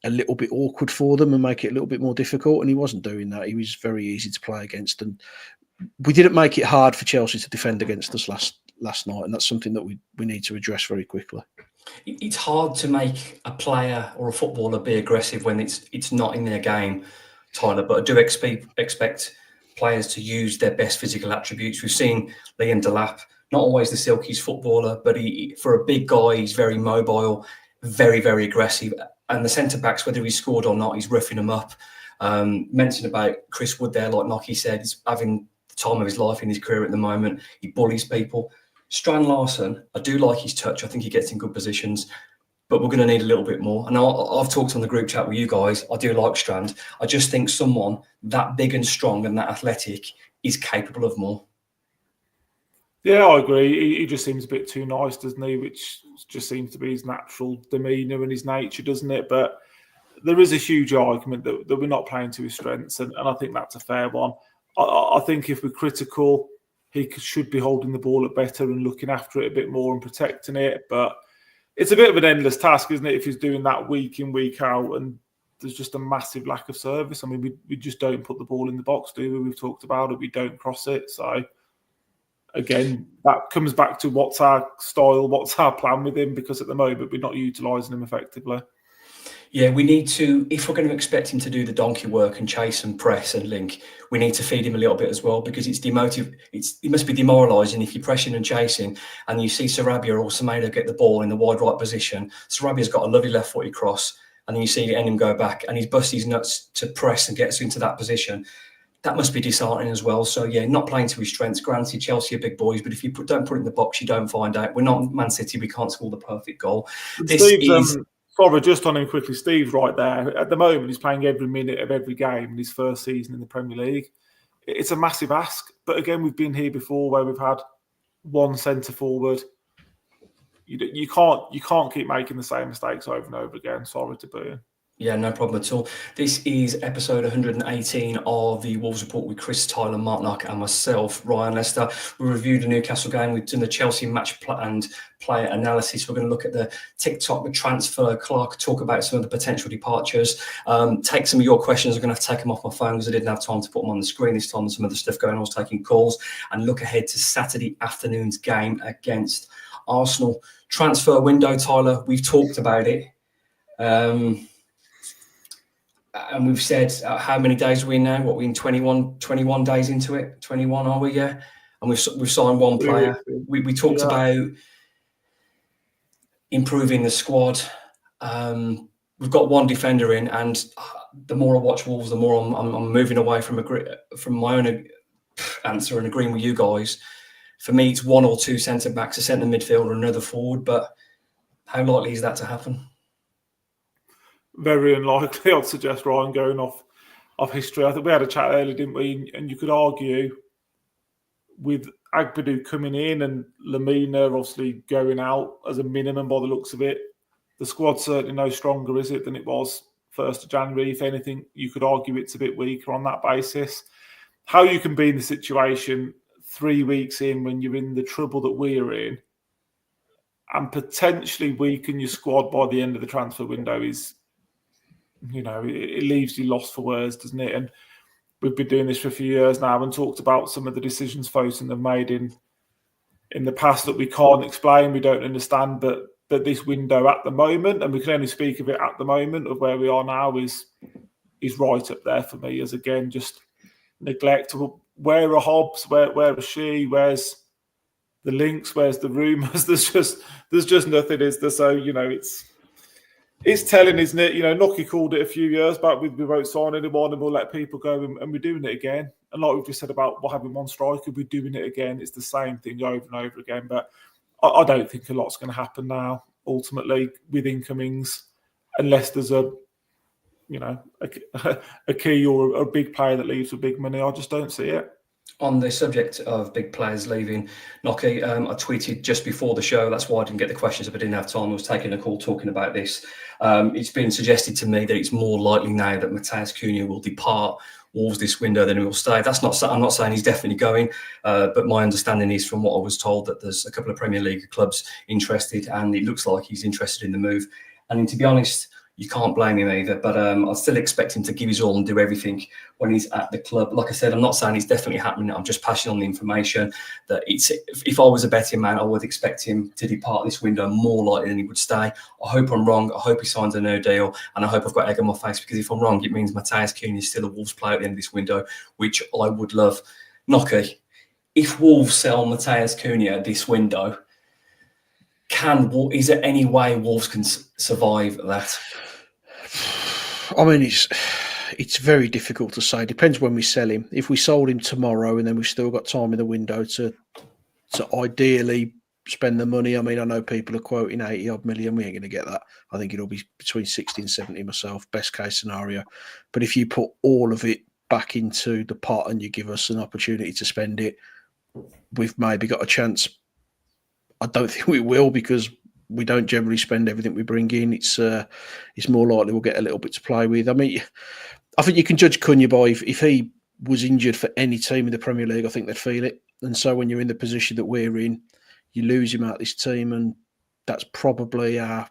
a little bit awkward for them and make it a little bit more difficult. And he wasn't doing that. He was very easy to play against. And we didn't make it hard for Chelsea to defend against us last night. And that's something that we need to address very quickly. It's hard to make a player or a footballer be aggressive when it's not in their game, Tyler, but I do expect players to use their best physical attributes. We've seen Liam Delap, not always the silkiest footballer, but for a big guy, he's very mobile, very, very aggressive. And the centre-backs, whether he's scored or not, he's roughing them up. Mentioned about Chris Wood there, like Nocky said, he's having the time of his life in his career at the moment. He bullies people. Strand Larson, I do like his touch. I think he gets in good positions, but we're going to need a little bit more. And I've talked on the group chat with you guys. I do like Strand. I just think someone that big and strong and that athletic is capable of more. Yeah, I agree. He just seems a bit too nice, doesn't he? Which just seems to be his natural demeanour and his nature, doesn't it? But there is a huge argument that we're not playing to his strengths, and I think that's a fair one. I think if we're critical, he should be holding the ball up better and looking after it a bit more and protecting it. But it's a bit of an endless task, isn't it, if he's doing that week in, week out, and there's just a massive lack of service. I mean, we just don't put the ball in the box, do we? We've talked about it. We don't cross it. So again, that comes back to what's our style, what's our plan with him, because at the moment we're not utilising him effectively. Yeah, we need to, if we're going to expect him to do the donkey work and chase and press and link, we need to feed him a little bit as well, because it must be demoralising if you're pressing and chasing and you see Sarabia or Semedo get the ball in the wide right position. Sarabia's got a lovely left-footed cross, and then you see him go back and he's busting his nuts to press and gets into that position. That must be disheartening as well. So, yeah, not playing to his strengths. Granted, Chelsea are big boys, but if you don't put it in the box, you don't find out. We're not Man City. We can't score the perfect goal. Sorry, just on him quickly. Steve's right there. At the moment, he's playing every minute of every game in his first season in the Premier League. It's a massive ask. But again, we've been here before where we've had one centre forward. You can't keep making the same mistakes over and over again. Sorry to be. Yeah, no problem at all. This is episode 118 of the Wolves Report with Chris, Tyler, Mark Knock and myself, Ryan Lester. We reviewed the Newcastle game. We've done the Chelsea match and player analysis. We're going to look at the TikTok, the transfer, Clark, talk about some of the potential departures, take some of your questions. I'm going to have to take them off my phone because I didn't have time to put them on the screen this time and some of the stuff going on. I was taking calls, and look ahead to Saturday afternoon's game against Arsenal. Transfer window, Tyler, we've talked about it. And we've said how many days are we in now? What, we're in 21 days into it? 21, are we? Yeah. And we've signed one player. We talked about improving the squad. We've got one defender in, and the more I watch Wolves, the more I'm moving away from my own answer and agreeing with you guys. For me, it's one or two centre-backs, a centre midfielder, another forward. But how likely is that to happen? Very unlikely, I'd suggest, Ryan, going off history. I think we had a chat earlier, didn't we? And you could argue with Agbadou coming in and Lamina obviously going out as a minimum by the looks of it. The squad's certainly no stronger, is it, than it was 1st of January? If anything, you could argue it's a bit weaker on that basis. How you can be in the situation 3 weeks in when you're in the trouble that we're in and potentially weaken your squad by the end of the transfer window is... it leaves you lost for words, doesn't it? And we've been doing this for a few years now and talked about some of the decisions Fosun have made in the past that we can't explain, we don't understand, but this window at the moment, and we can only speak of it at the moment, of where we are now is right up there for me as, again, just neglect. Where are Hobbs? Where is she? Where's the links? Where's the rumours? There's just nothing, is there? So, it's telling, isn't it? Nocky called it a few years back. We won't sign anyone and we'll let people go, and we're doing it again. And like we've just said about having one striker, we're doing it again. It's the same thing over and over again. But I don't think a lot's going to happen now, ultimately, with incomings, unless there's a key or a big player that leaves with big money. I just don't see it. On the subject of big players leaving, Nocky, I tweeted just before the show. That's why I didn't get the questions if I didn't have time. I was taking a call talking about this. It's been suggested to me that it's more likely now that Matheus Cunha will depart Wolves this window than he will stay. I'm not saying he's definitely going, but my understanding is, from what I was told, that there's a couple of Premier League clubs interested, and it looks like he's interested in the move. And to be honest, you can't blame him either, but I still expect him to give his all and do everything when he's at the club. Like I said, I'm not saying it's definitely happening. I'm just passing on the information that if I was a betting man, I would expect him to depart this window more likely than he would stay. I hope I'm wrong. I hope he signs a no deal, and I hope I've got egg on my face, because if I'm wrong, it means Matheus Cunha is still a Wolves player at the end of this window, which I would love. Nocky, if Wolves sell Matheus Cunha this window, is there any way Wolves can survive that? I mean, it's very difficult to say. Depends when we sell him. If we sold him tomorrow and then we've still got time in the window to ideally spend the money. I mean, I know people are quoting 80 odd million. We ain't going to get that. I think it'll be between 60 and 70 myself, best case scenario. But if you put all of it back into the pot and you give us an opportunity to spend it, we've maybe got a chance. I don't think we will, because we don't generally spend everything we bring in. It's more likely we'll get a little bit to play with. I mean, I think you can judge Cunha by if he was injured for any team in the Premier League, I think they'd feel it. And so when you're in the position that we're in, you lose him out this team, and that's probably that's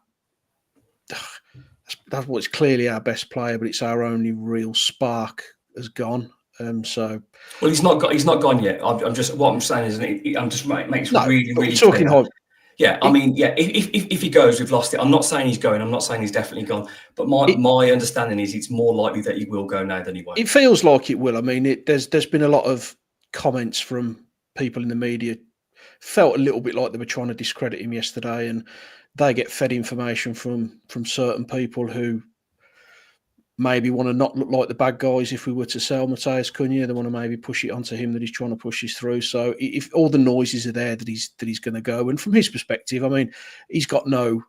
what's clearly our best player, but it's our only real spark has gone. Well, he's not gone yet. I'm just, what I'm saying is, I'm just makes really talking clear. Yeah, I mean, yeah. If he goes, we've lost it. I'm not saying he's going. I'm not saying he's definitely gone. But my understanding is it's more likely that he will go now than he won't. It feels like it will. I mean, there's been a lot of comments from people in the media. Felt a little bit like they were trying to discredit him yesterday, and they get fed information from certain people who maybe want to not look like the bad guys. If we were to sell Matheus Cunha, they want to maybe push it onto him that he's trying to push us through. So if all the noises are there that he's going to go, and from his perspective, I mean, he's got no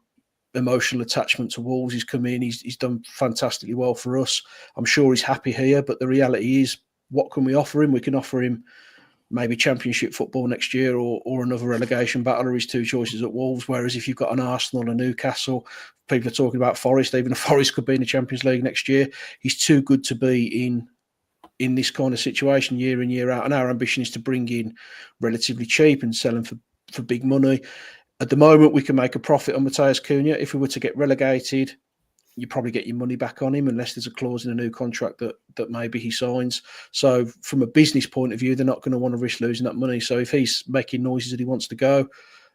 emotional attachment to Wolves. He's come in, he's done fantastically well for us. I'm sure he's happy here, but the reality is, what can we offer him? We can offer him maybe Championship football next year, or another relegation battle, or his two choices at Wolves. Whereas if you've got an Arsenal, a Newcastle, people are talking about Forest, even a Forest could be in the Champions League next year. He's too good to be in this kind of situation year in, year out. And our ambition is to bring in relatively cheap and sell him for big money. At the moment, we can make a profit on Matheus Cunha. If we were to get relegated, you probably get your money back on him, unless there's a clause in a new contract that maybe he signs. So from a business point of view, they're not going to want to risk losing that money. So if he's making noises that he wants to go,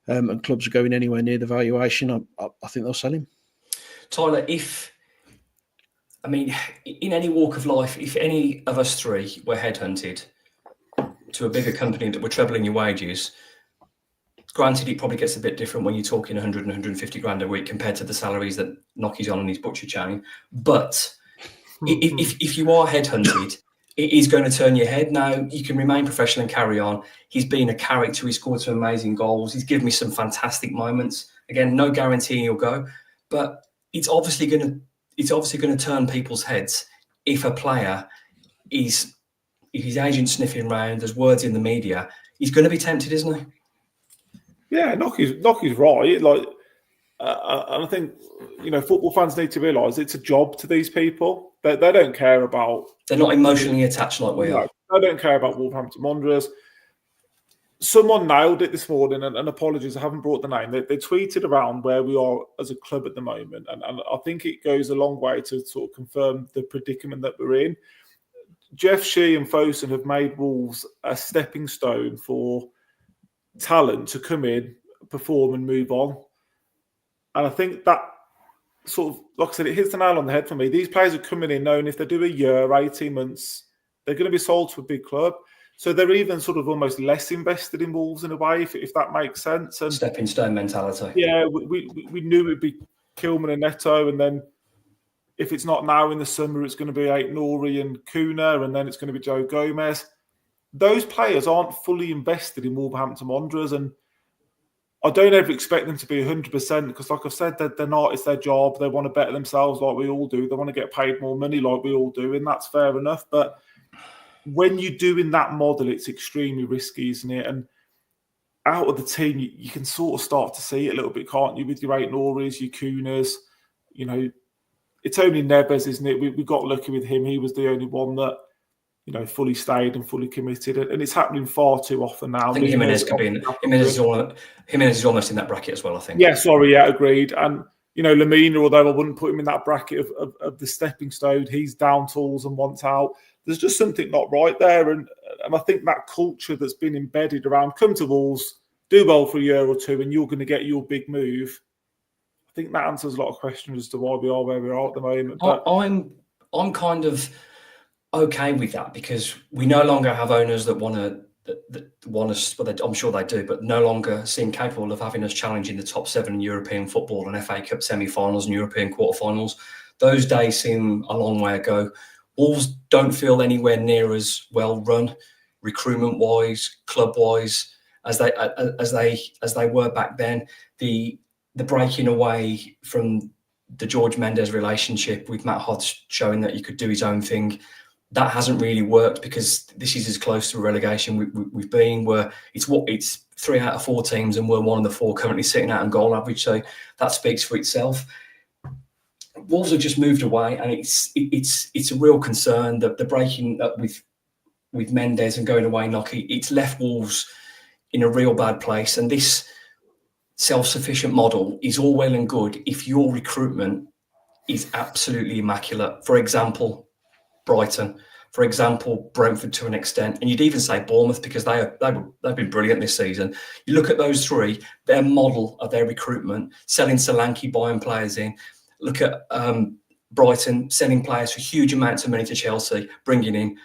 and clubs are going anywhere near the valuation, I think they'll sell him. Tyler, in any walk of life, if any of us three were headhunted to a bigger company that were trebling your wages, granted, it probably gets a bit different when you're talking 100 and 150 grand a week compared to the salaries that Nocky's on his butcher chain. But if you are headhunted, it is going to turn your head. Now, you can remain professional and carry on. He's been a character. He's scored some amazing goals. He's given me some fantastic moments. Again, no guarantee he'll go, but it's obviously going to turn people's heads if a player is, if his agent sniffing around, there's words in the media, he's going to be tempted, isn't he? Yeah, Nocky's right. Like, and I think, football fans need to realise it's a job to these people. They don't care about. They're not emotionally attached like we are. They don't care about Wolverhampton Wanderers. Someone nailed it this morning, and apologies, I haven't brought the name. They tweeted around where we are as a club at the moment, and I think it goes a long way to sort of confirm the predicament that we're in. Jeff Shee and Fosun have made Wolves a stepping stone for talent to come in, perform and move on. And I think that sort of, like I said, it hits the nail on the head for me. These players are coming in knowing if they do a year, 18 months, they're going to be sold to a big club. So they're even sort of almost less invested in Wolves in a way, if that makes sense. And stepping stone mentality. yeah, we knew it'd be Kilman and Neto, and then if it's not now in the summer, it's going to be Aït-Nouri and Kuna, and then it's going to be Joe Gomez. Those players aren't fully invested in Wolverhampton Wanderers, and I don't ever expect them to be 100% because, like I've said, they're not. It's their job. They want to better themselves like we all do. They want to get paid more money like we all do, and that's fair enough. But when you're doing that model, it's extremely risky, isn't it? And out of the team, you can sort of start to see it a little bit, can't you, with your Aït-Nouris, your Kunas. You know, it's only Neves, isn't it? We got lucky with him. He was the only one that, you know, fully stayed and fully committed. And it's happening far too often now. I think Jimenez could be in. Jimenez is almost in that bracket as well, I think. Yeah, sorry, yeah, agreed. And, you know, Lamina, although I wouldn't put him in that bracket of the stepping stone, he's down tools and wants out. There's just something not right there. And I think that culture that's been embedded around, come to Wolves, do well for a year or two, and you're going to get your big move. I think that answers a lot of questions as to why we are where we are at the moment. But I'm kind of okay with that because we no longer have owners that want to. Well, I'm sure they do, but no longer seem capable of having us challenging the top 7 in European football and FA Cup semi-finals and European quarterfinals. Those days seem a long way ago. Wolves don't feel anywhere near as well run, recruitment-wise, club-wise, as they were back then. The breaking away from the George Mendes relationship with Matt Hodge showing that he could do his own thing, that hasn't really worked because this is as close to a relegation we've been, where it's 3 out of 4 teams and we're one of the 4 currently sitting out on goal average. So that speaks for itself. Wolves have just moved away, and it's a real concern that the breaking up with Mendes and going away Nocky, it's left Wolves in a real bad place. And this self-sufficient model is all well and good if your recruitment is absolutely immaculate. For example, Brighton, for example, Brentford to an extent, and you'd even say Bournemouth because they've been brilliant this season. You look at those 3, their model of their recruitment, selling Solanke, buying players in. Look at Brighton sending players for huge amounts of money to Chelsea, bringing in.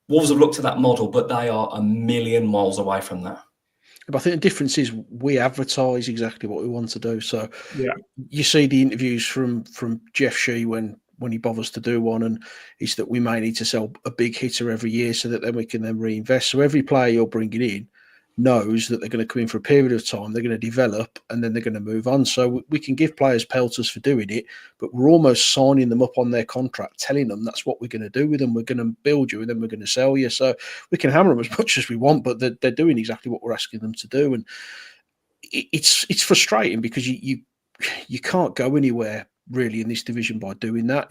Wolves have looked at that model, but they are a million miles away from that. But I think the difference is we advertise exactly what we want to do. So yeah, you see the interviews from Jeff Shee when he bothers to do one, and it's that we may need to sell a big hitter every year so that then we can then reinvest. So every player you're bringing in knows that they're going to come in for a period of time, they're going to develop, and then they're going to move on. So we can give players pelters for doing it, but we're almost signing them up on their contract, telling them that's what we're going to do with them. We're going to build you, and then we're going to sell you. So we can hammer them as much as we want, but they're doing exactly what we're asking them to do. And it's frustrating because you can't go anywhere really in this division by doing that.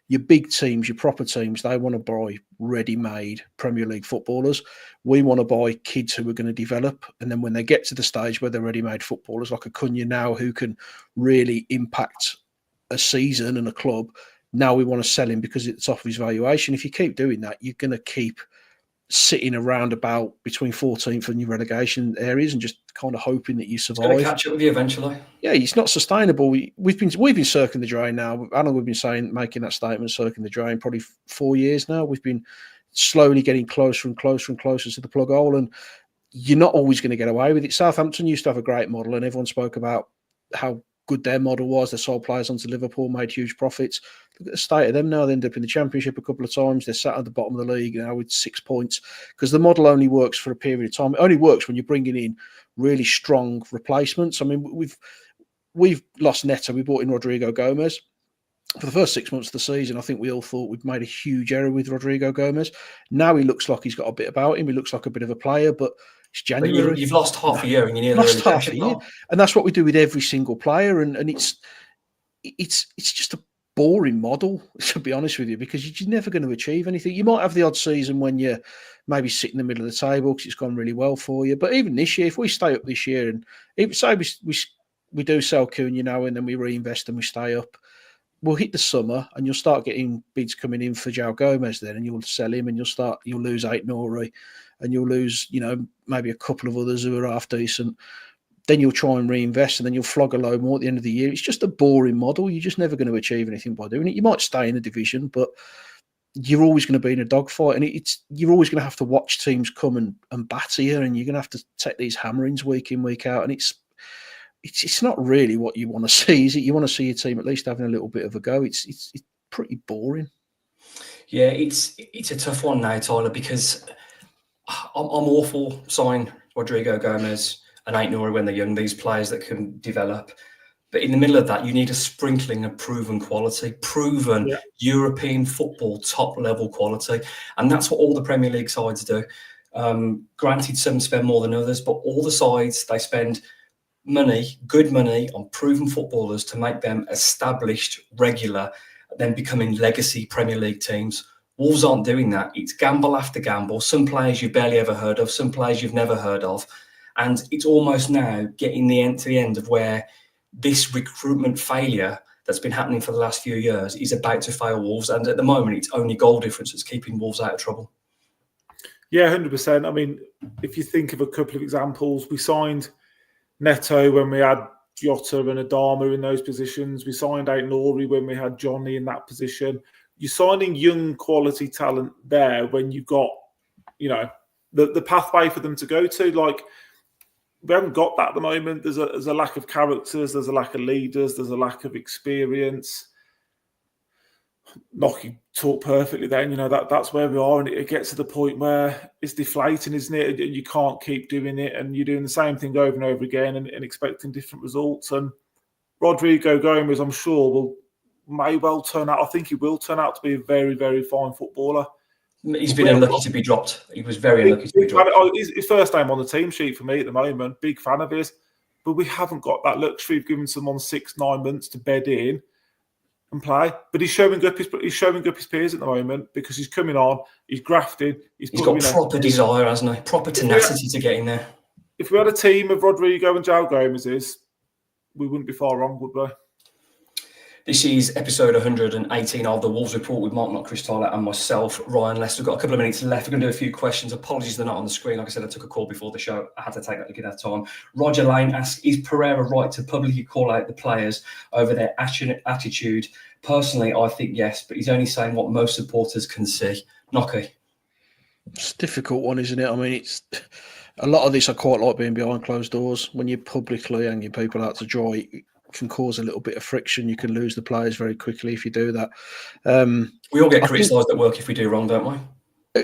Your big teams, your proper teams, they want to buy ready-made Premier League footballers. We want to buy kids who are going to develop. And then when they get to the stage where they're ready-made footballers, like a Cunha now, who can really impact a season and a club, now we want to sell him because it's off his valuation. If you keep doing that, you're going to keep sitting around about between 14th and your relegation areas and just kind of hoping that you survive. It's going to catch up with you eventually. Yeah, it's not sustainable. We've been circling the drain now. I know we've been making that statement, circling the drain, probably 4 years now. We've been slowly getting closer and closer and closer to the plug hole, and you're not always going to get away with it. Southampton used to have a great model, and everyone spoke about how good their model was. They sold players onto Liverpool, made huge profits. Look at the state of them now. They end up in the Championship a couple of times. They're sat at the bottom of the league now with 6 points because the model only works for a period of time. It only works when you're bringing in really strong replacements. I mean, we've lost Neto. We brought in Rodrigo Gomez. For the first 6 months of the season, I think we all thought we'd made a huge error with Rodrigo Gomez. Now he looks like he's got a bit about him. He looks like a bit of a player, but it's January. But you've lost half a year and you're lost half a year. And that's what we do with every single player. And it's just a boring model, to be honest with you, because you're never going to achieve anything. You might have the odd season when you maybe sit in the middle of the table because it's gone really well for you. But even this year, if we stay up this year and even say we do sell Cunha now and then we reinvest and we stay up, we'll hit the summer and you'll start getting bids coming in for João Gomez then, and you'll sell him and you'll lose Aït-Nouri and you'll lose, maybe a couple of others who are half decent. Then you'll try and reinvest and then you'll flog a load more at the end of the year. It's just a boring model. You're just never going to achieve anything by doing it. You might stay in the division, but you're always going to be in a dogfight, and you're always going to have to watch teams come and batter you, and you're going to have to take these hammerings week in, week out, and it's not really what you want to see, is it? You want to see your team at least having a little bit of a go. It's pretty boring. Yeah, it's a tough one now, Tyler, because I'm all for signing Rodrigo Gomez and Ait-Nouri when they're young, these players that can develop. But in the middle of that, you need a sprinkling of proven quality, proven European football top-level quality. And that's what all the Premier League sides do. Granted, some spend more than others, but all the sides, they spend money, good money, on proven footballers to make them established, regular, then becoming legacy Premier League teams. Wolves aren't doing that. It's gamble after gamble. Some players you've barely ever heard of, some players you've never heard of. And it's almost now getting to the end of where this recruitment failure that's been happening for the last few years is about to fail Wolves. And at the moment, it's only goal difference that's keeping Wolves out of trouble. Yeah, 100%. I mean, if you think of a couple of examples, we signed Neto when we had Jota and Adama in those positions. We signed Ait-Nouri when we had Johnny in that position. You're signing young quality talent there when you've got, the pathway for them to go to. Like, we haven't got that at the moment. There's a lack of characters. There's a lack of leaders. There's a lack of experience. Nocky talked perfectly then. That's where we are, and it gets to the point where it's deflating, isn't it? And you can't keep doing it, and you're doing the same thing over and over again and expecting different results. And Rodrigo Gomez, I'm sure, may well turn out. I think he will turn out to be a very, very fine footballer. He's been unlucky to be dropped. He was very unlucky to be dropped. His first name on the team sheet for me at the moment. Big fan of his, but we haven't got that luxury of giving someone 6-9 months to bed in and play. But he's showing up his peers at the moment because he's coming on, he's grafting, he's got proper desire, hasn't he? Proper tenacity to get in there. If we had a team of Rodrigo and João Gomez's, we wouldn't be far wrong, would we? This is episode 118 of the Wolves Report with Mark, not Chris Tyler, and myself, Ryan Lester. We've got a couple of minutes left. We're going to do a few questions. Apologies they're not on the screen. Like I said, I took a call before the show. I had to take that to get that time. Roger Lane asks, is Pereira right to publicly call out the players over their attitude? Personally, I think yes, but he's only saying what most supporters can see. Nocky. It's a difficult one, isn't it? I mean, it's a lot of this I quite like being behind closed doors. When you're publicly hanging people out to dry, it can cause a little bit of friction. You can lose the players very quickly if you do that. We all get criticised at work if we do wrong, don't we?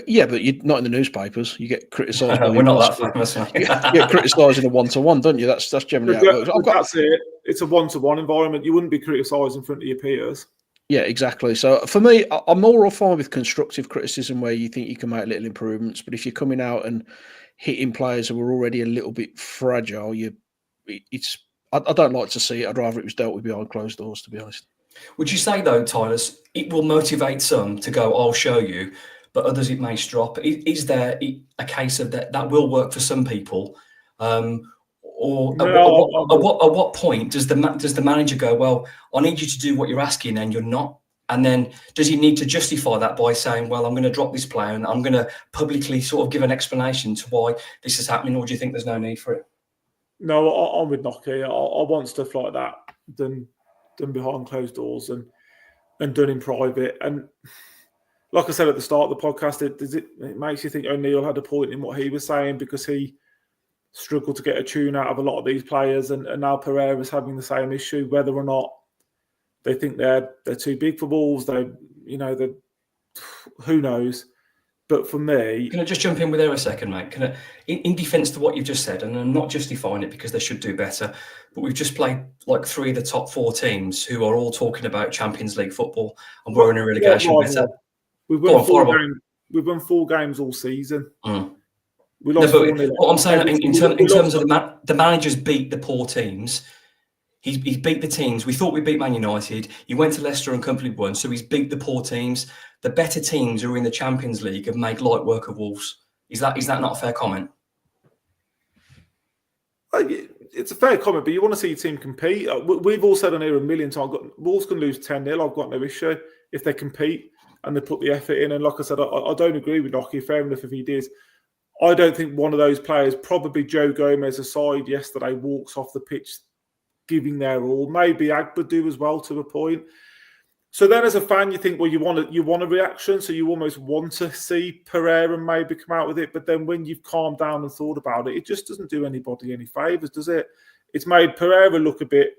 Yeah, but you're not in the newspapers. You get criticised. We're not that famous. You get criticised in a one-to-one, don't you? That's generally how it works. That's it. It's a one-to-one environment. You wouldn't be criticised in front of your peers. Yeah, exactly. So for me, I'm more fine with constructive criticism where you think you can make little improvements. But if you're coming out and hitting players who are already a little bit fragile, I don't like to see it. I'd rather it was dealt with behind closed doors, to be honest. Would you say, though, Tyler, it will motivate some to go, I'll show you, but others it may drop? Is there a case of that will work for some people? Or at what point does the manager go, well, I need you to do what you're asking and you're not? And then does he need to justify that by saying, well, I'm going to drop this player and I'm going to publicly sort of give an explanation to why this is happening, or do you think there's no need for it? No, I'm with Nocky. I want stuff like that done behind closed doors and done in private. And like I said at the start of the podcast, it makes you think O'Neill had a point in what he was saying, because he struggled to get a tune out of a lot of these players, and now Pereira's having the same issue, whether or not they think they're too big for Wolves. Who knows? But for me... Can I just jump in with there a second, mate? In defence to what you've just said, and I'm not justifying it because they should do better, but we've just played like 3 of the top 4 teams who are all talking about Champions League football, and we're in a relegation better. We've won 4 games all season. We lost what I'm saying in terms of the managers beat the poor teams. He beat the teams. We thought we beat Man United. He went to Leicester and Company won, so he's beat the poor teams. The better teams who are in the Champions League have made light work of Wolves. Is that not a fair comment? It's a fair comment, but you want to see your team compete. We've all said on here a million times, Wolves can lose 10-0. I've got no issue if they compete and they put the effort in. And like I said, I don't agree with Nocky. Fair enough if he did. I don't think one of those players, probably Joe Gomez aside yesterday, walks off the pitch giving their all. Maybe Agba do as well to a point. So then, as a fan, you think, well, you want a reaction, so you almost want to see Pereira maybe come out with it. But then, when you've calmed down and thought about it, it just doesn't do anybody any favours, does it? It's made Pereira look a bit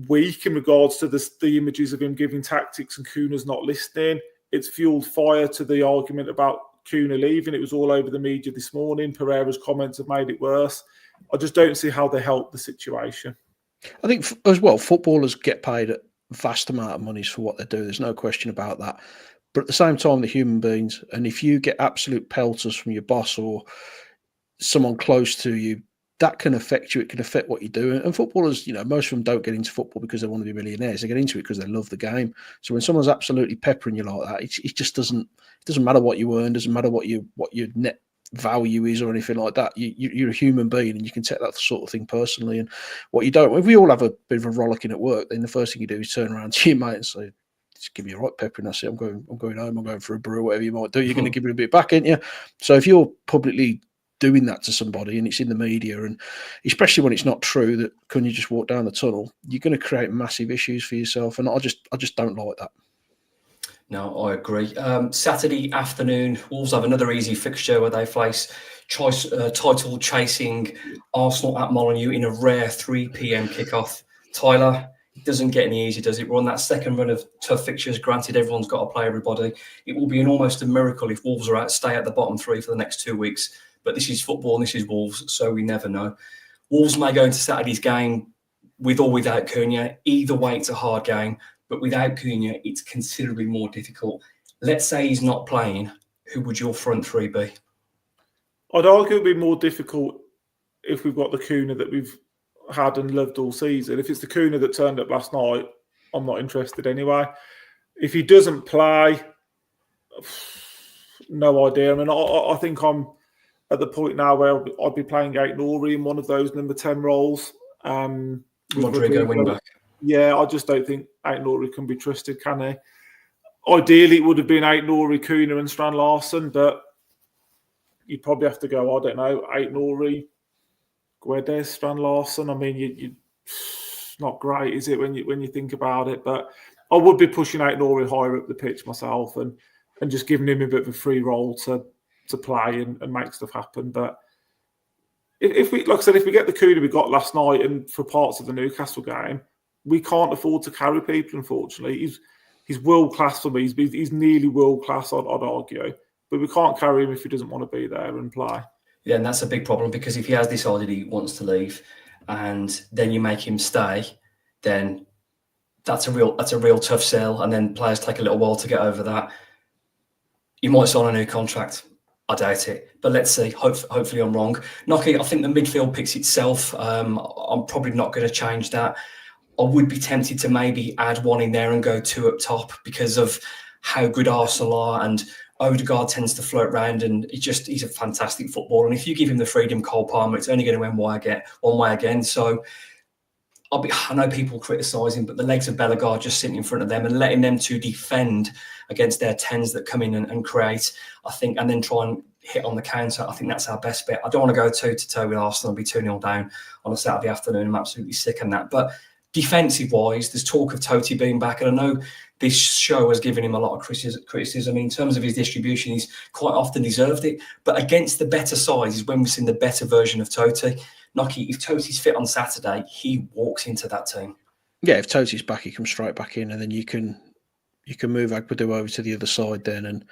weak in regards to the images of him giving tactics and Cuna's not listening. It's fueled fire to the argument about Cuna leaving. It was all over the media this morning. Pereira's comments have made it worse. I just don't see how they help the situation. I think as well, footballers get paid a vast amount of money for what they do. There's no question about that. But at the same time, they're human beings. And if you get absolute pelters from your boss or someone close to you, that can affect you. It can affect what you do. And footballers, most of them don't get into football because they want to be millionaires. They get into it because they love the game. So when someone's absolutely peppering you like that, it just doesn't matter what you earn, doesn't matter what your net value is or anything like that. You're a human being and you can take that sort of thing personally. And what you don't, if we all have a bit of a rollicking at work, then the first thing you do is turn around to your mate and say, just give me a right peppering. That's it. I'm going home. I'm going for a brew, whatever you might do. You're going to give me a bit back, ain't you? So if you're publicly doing that to somebody and it's in the media, and especially when it's not true, that can you just walk down the tunnel, you're going to create massive issues for yourself. And I just don't like that. No, I agree. Saturday afternoon, Wolves have another easy fixture where they face title chasing Arsenal at Molineux in a rare 3 p.m. kickoff. Tyler, it doesn't get any easier, does it? We're on that second run of tough fixtures. Granted, everyone's got to play everybody. It will be almost a miracle if Wolves are stay at the bottom three for the next 2 weeks. But this is football and this is Wolves, so we never know. Wolves may go into Saturday's game with or without Cunha. Either way, it's a hard game. But without Cunha, it's considerably more difficult. Let's say he's not playing. Who would your front three be? I'd argue it would be more difficult if we've got the Cunha that we've had and loved all season. If it's the Cunha that turned up last night, I'm not interested anyway. If he doesn't play, no idea. I mean, I think I'm at the point now where I'd be playing Ait-Nouri in one of those number 10 roles. Rodrigo wing-back. Yeah, I just don't think Ait-Nouri can be trusted, can he? Ideally, it would have been Ait-Nouri, Cunha and Strand Larsen, but you'd probably have to go, I don't know, Ait-Nouri, Guedes, Strand Larsen. I mean, it's not great, is it, when you think about it? But I would be pushing Ait-Nouri higher up the pitch myself and just giving him a bit of a free role to play and make stuff happen. But if we, like I said, if we get the Cunha we got last night and for parts of the Newcastle game, we can't afford to carry people, unfortunately. He's world-class for me. He's nearly world-class, I'd argue. But we can't carry him if he doesn't want to be there and play. Yeah, and that's a big problem because if he has decided he wants to leave and then you make him stay, then that's a real tough sell. And then players take a little while to get over that. You might sign a new contract. I doubt it, but let's see. Hopefully I'm wrong. Nocky, I think the midfield picks itself. I'm probably not going to change that. I would be tempted to maybe add one in there and go two up top because of how good Arsenal are, and Odegaard tends to float around, and he's a fantastic footballer. And if you give him the freedom, Cole Palmer, it's only going to end one way again. So I know people criticise him, but the legs of Bellegarde just sitting in front of them and letting them to defend against their 10s that come in and create, I think, and then try and hit on the counter. I think that's our best bet. I don't want to go toe-to-toe with Arsenal and be 2-0 down on a Saturday afternoon. I'm absolutely sick on that. But defensive-wise, there's talk of Totti being back, and I know this show has given him a lot of criticism. In terms of his distribution, he's quite often deserved it. But against the better sides is when we've seen the better version of Totti. Nocky, if Totti's fit on Saturday, he walks into that team. Yeah, if Totti's back, he comes straight back in, and then you can move Agbedu over to the other side then. And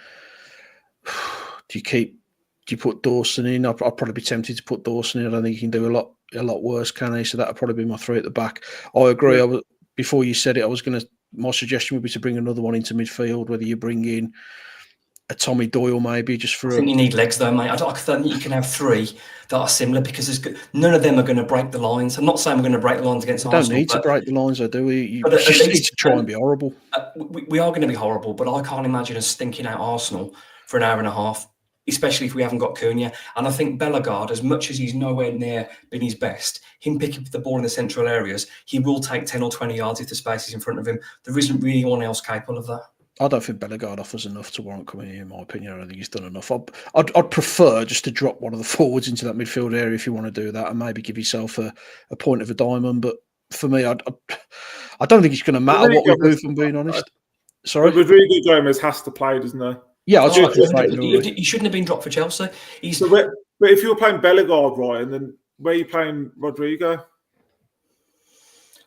do you put Dawson in? I'd probably be tempted to put Dawson in. I don't think he can do a lot worse, can he? So that'd probably be my three at the back. I agree. Yeah. Before you said it, my suggestion would be to bring another one into midfield, whether you bring in a Tommy Doyle maybe just for. I think you need legs though, mate. I think you can have three that are similar because none of them are going to break the lines. I'm not saying we're going to break the lines against Arsenal. Don't need to break the lines, though, do we? You just need to try and be horrible. We are going to be horrible, but I can't imagine us stinking out Arsenal for an hour and a half, especially if we haven't got Cunha. And I think Bellegarde, as much as he's nowhere near been his best, him picking up the ball in the central areas, he will take 10 or 20 yards if the space is in front of him. There isn't really anyone else capable of that. I don't think Bellegarde offers enough to warrant coming in my opinion. I don't think he's done enough. I'd prefer just to drop one of the forwards into that midfield area if you want to do that and maybe give yourself a point of a diamond. But for me, I don't think it's going to matter what we do, if I'm being honest. Sorry? But Rodrigo Gomez has to play, doesn't he? Yeah, I'd like to play. He shouldn't have been dropped for Chelsea. But if you were playing Bellegarde, Ryan, then where are you playing Rodrigo?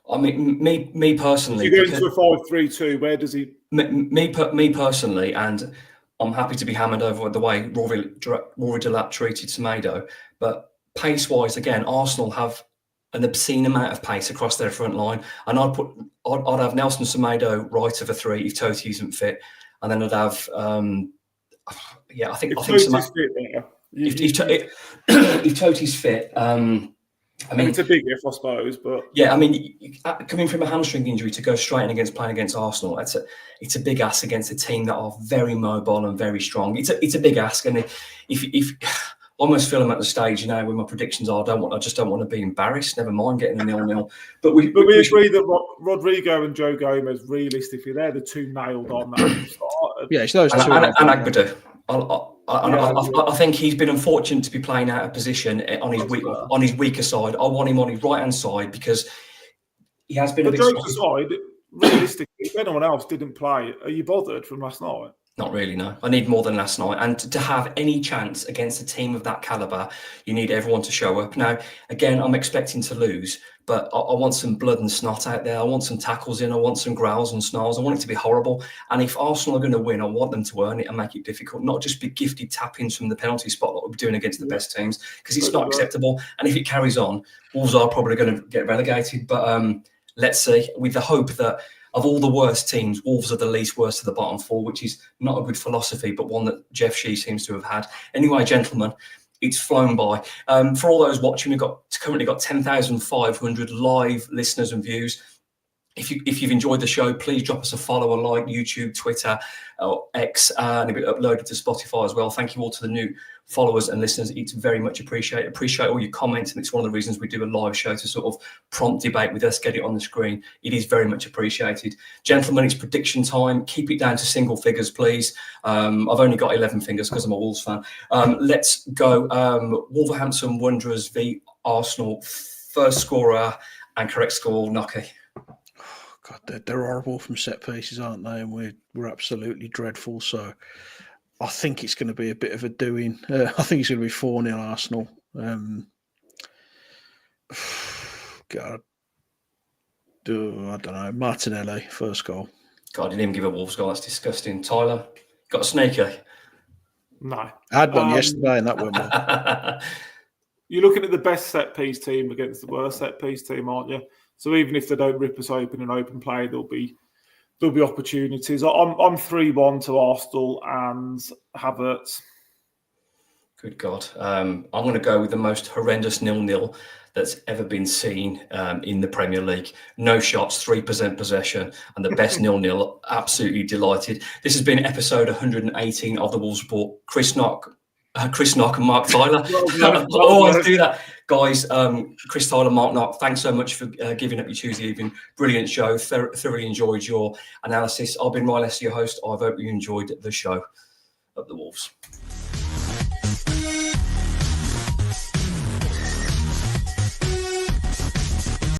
I mean, me personally. If you go into a 5-3-2, where does he? Me personally, and I'm happy to be hammered over the way Rory Delap treated Semedo, but pace-wise, again, Arsenal have an obscene amount of pace across their front line, and I'd have Nelson Semedo right of a 3 if Totti isn't fit, and then I'd have I think Toti's fit, if Toti's fit. I mean, it's a big if, I suppose, but yeah, I mean, coming from a hamstring injury to go straight in against playing against Arsenal, it's a big ask against a team that are very mobile and very strong. It's a big ask, and if I almost feel I'm at the stage now where my predictions are, I just don't want to be embarrassed. Never mind getting a 0-0. But we agree that Rodrigo and Joe Gomez, realistically, they're the two nailed on that start. Yeah, it's those two. And Agbadu. I think he's been unfortunate to be playing out of position on his weaker side. I want him on his right hand side because he has been. But jokes aside, realistically, if anyone else didn't play, are you bothered from last night? Not really, no. I need more than last night. And to have any chance against a team of that calibre, you need everyone to show up. Now, again, I'm expecting to lose, but I want some blood and snot out there. I want some tackles in. I want some growls and snarls. I want it to be horrible. And if Arsenal are going to win, I want them to earn it and make it difficult, not just be gifted tap-ins from the penalty spot like we're doing against the best teams, because it's not acceptable. And if it carries on, Wolves are probably going to get relegated. But let's see, with the hope that of all the worst teams, Wolves are the least worst of the bottom 4, which is not a good philosophy, but one that Jeff Shee seems to have had. Anyway, gentlemen, it's flown by. For all those watching, we've currently got 10,500 live listeners and views. If you've enjoyed the show, please drop us a follow, a like, YouTube, Twitter, or X, and it'll be uploaded to Spotify as well. Thank you all to the new followers and listeners. It's very much appreciated. Appreciate all your comments, and it's one of the reasons we do a live show to sort of prompt debate with us, get it on the screen. It is very much appreciated. Gentlemen, it's prediction time. Keep it down to single figures, please. I've only got 11 fingers because I'm a Wolves fan. Let's go. Wolverhampton Wanderers v Arsenal. First scorer and correct score, Nocky. God, they're horrible from set pieces, aren't they? And we're absolutely dreadful. So I think it's going to be a bit of a doing. I think it's going to be 4-0 Arsenal. God, I don't know. Martinelli, first goal. God, he didn't even give a Wolves goal. That's disgusting. Tyler, got a snaky? No. I had one yesterday and that went well. You're looking at the best set-piece team against the worst set-piece team, aren't you? So even if they don't rip us open in open play, there'll be opportunities. I'm 3-1 to Arsenal and Havertz. Good God. I'm going to go with the most horrendous 0-0 that's ever been seen in the Premier League. No shots, 3% possession, and the best 0-0. Absolutely delighted. This has been episode 118 of the Wolves Report. Chris Knock and Mark Tyler. Always do that. Guys, Chris Tyler, Mark Knock, thanks so much for giving up your Tuesday evening. Brilliant show. Thoroughly enjoyed your analysis. I've been Ryan Lester, your host. I hope you enjoyed the show of the Wolves.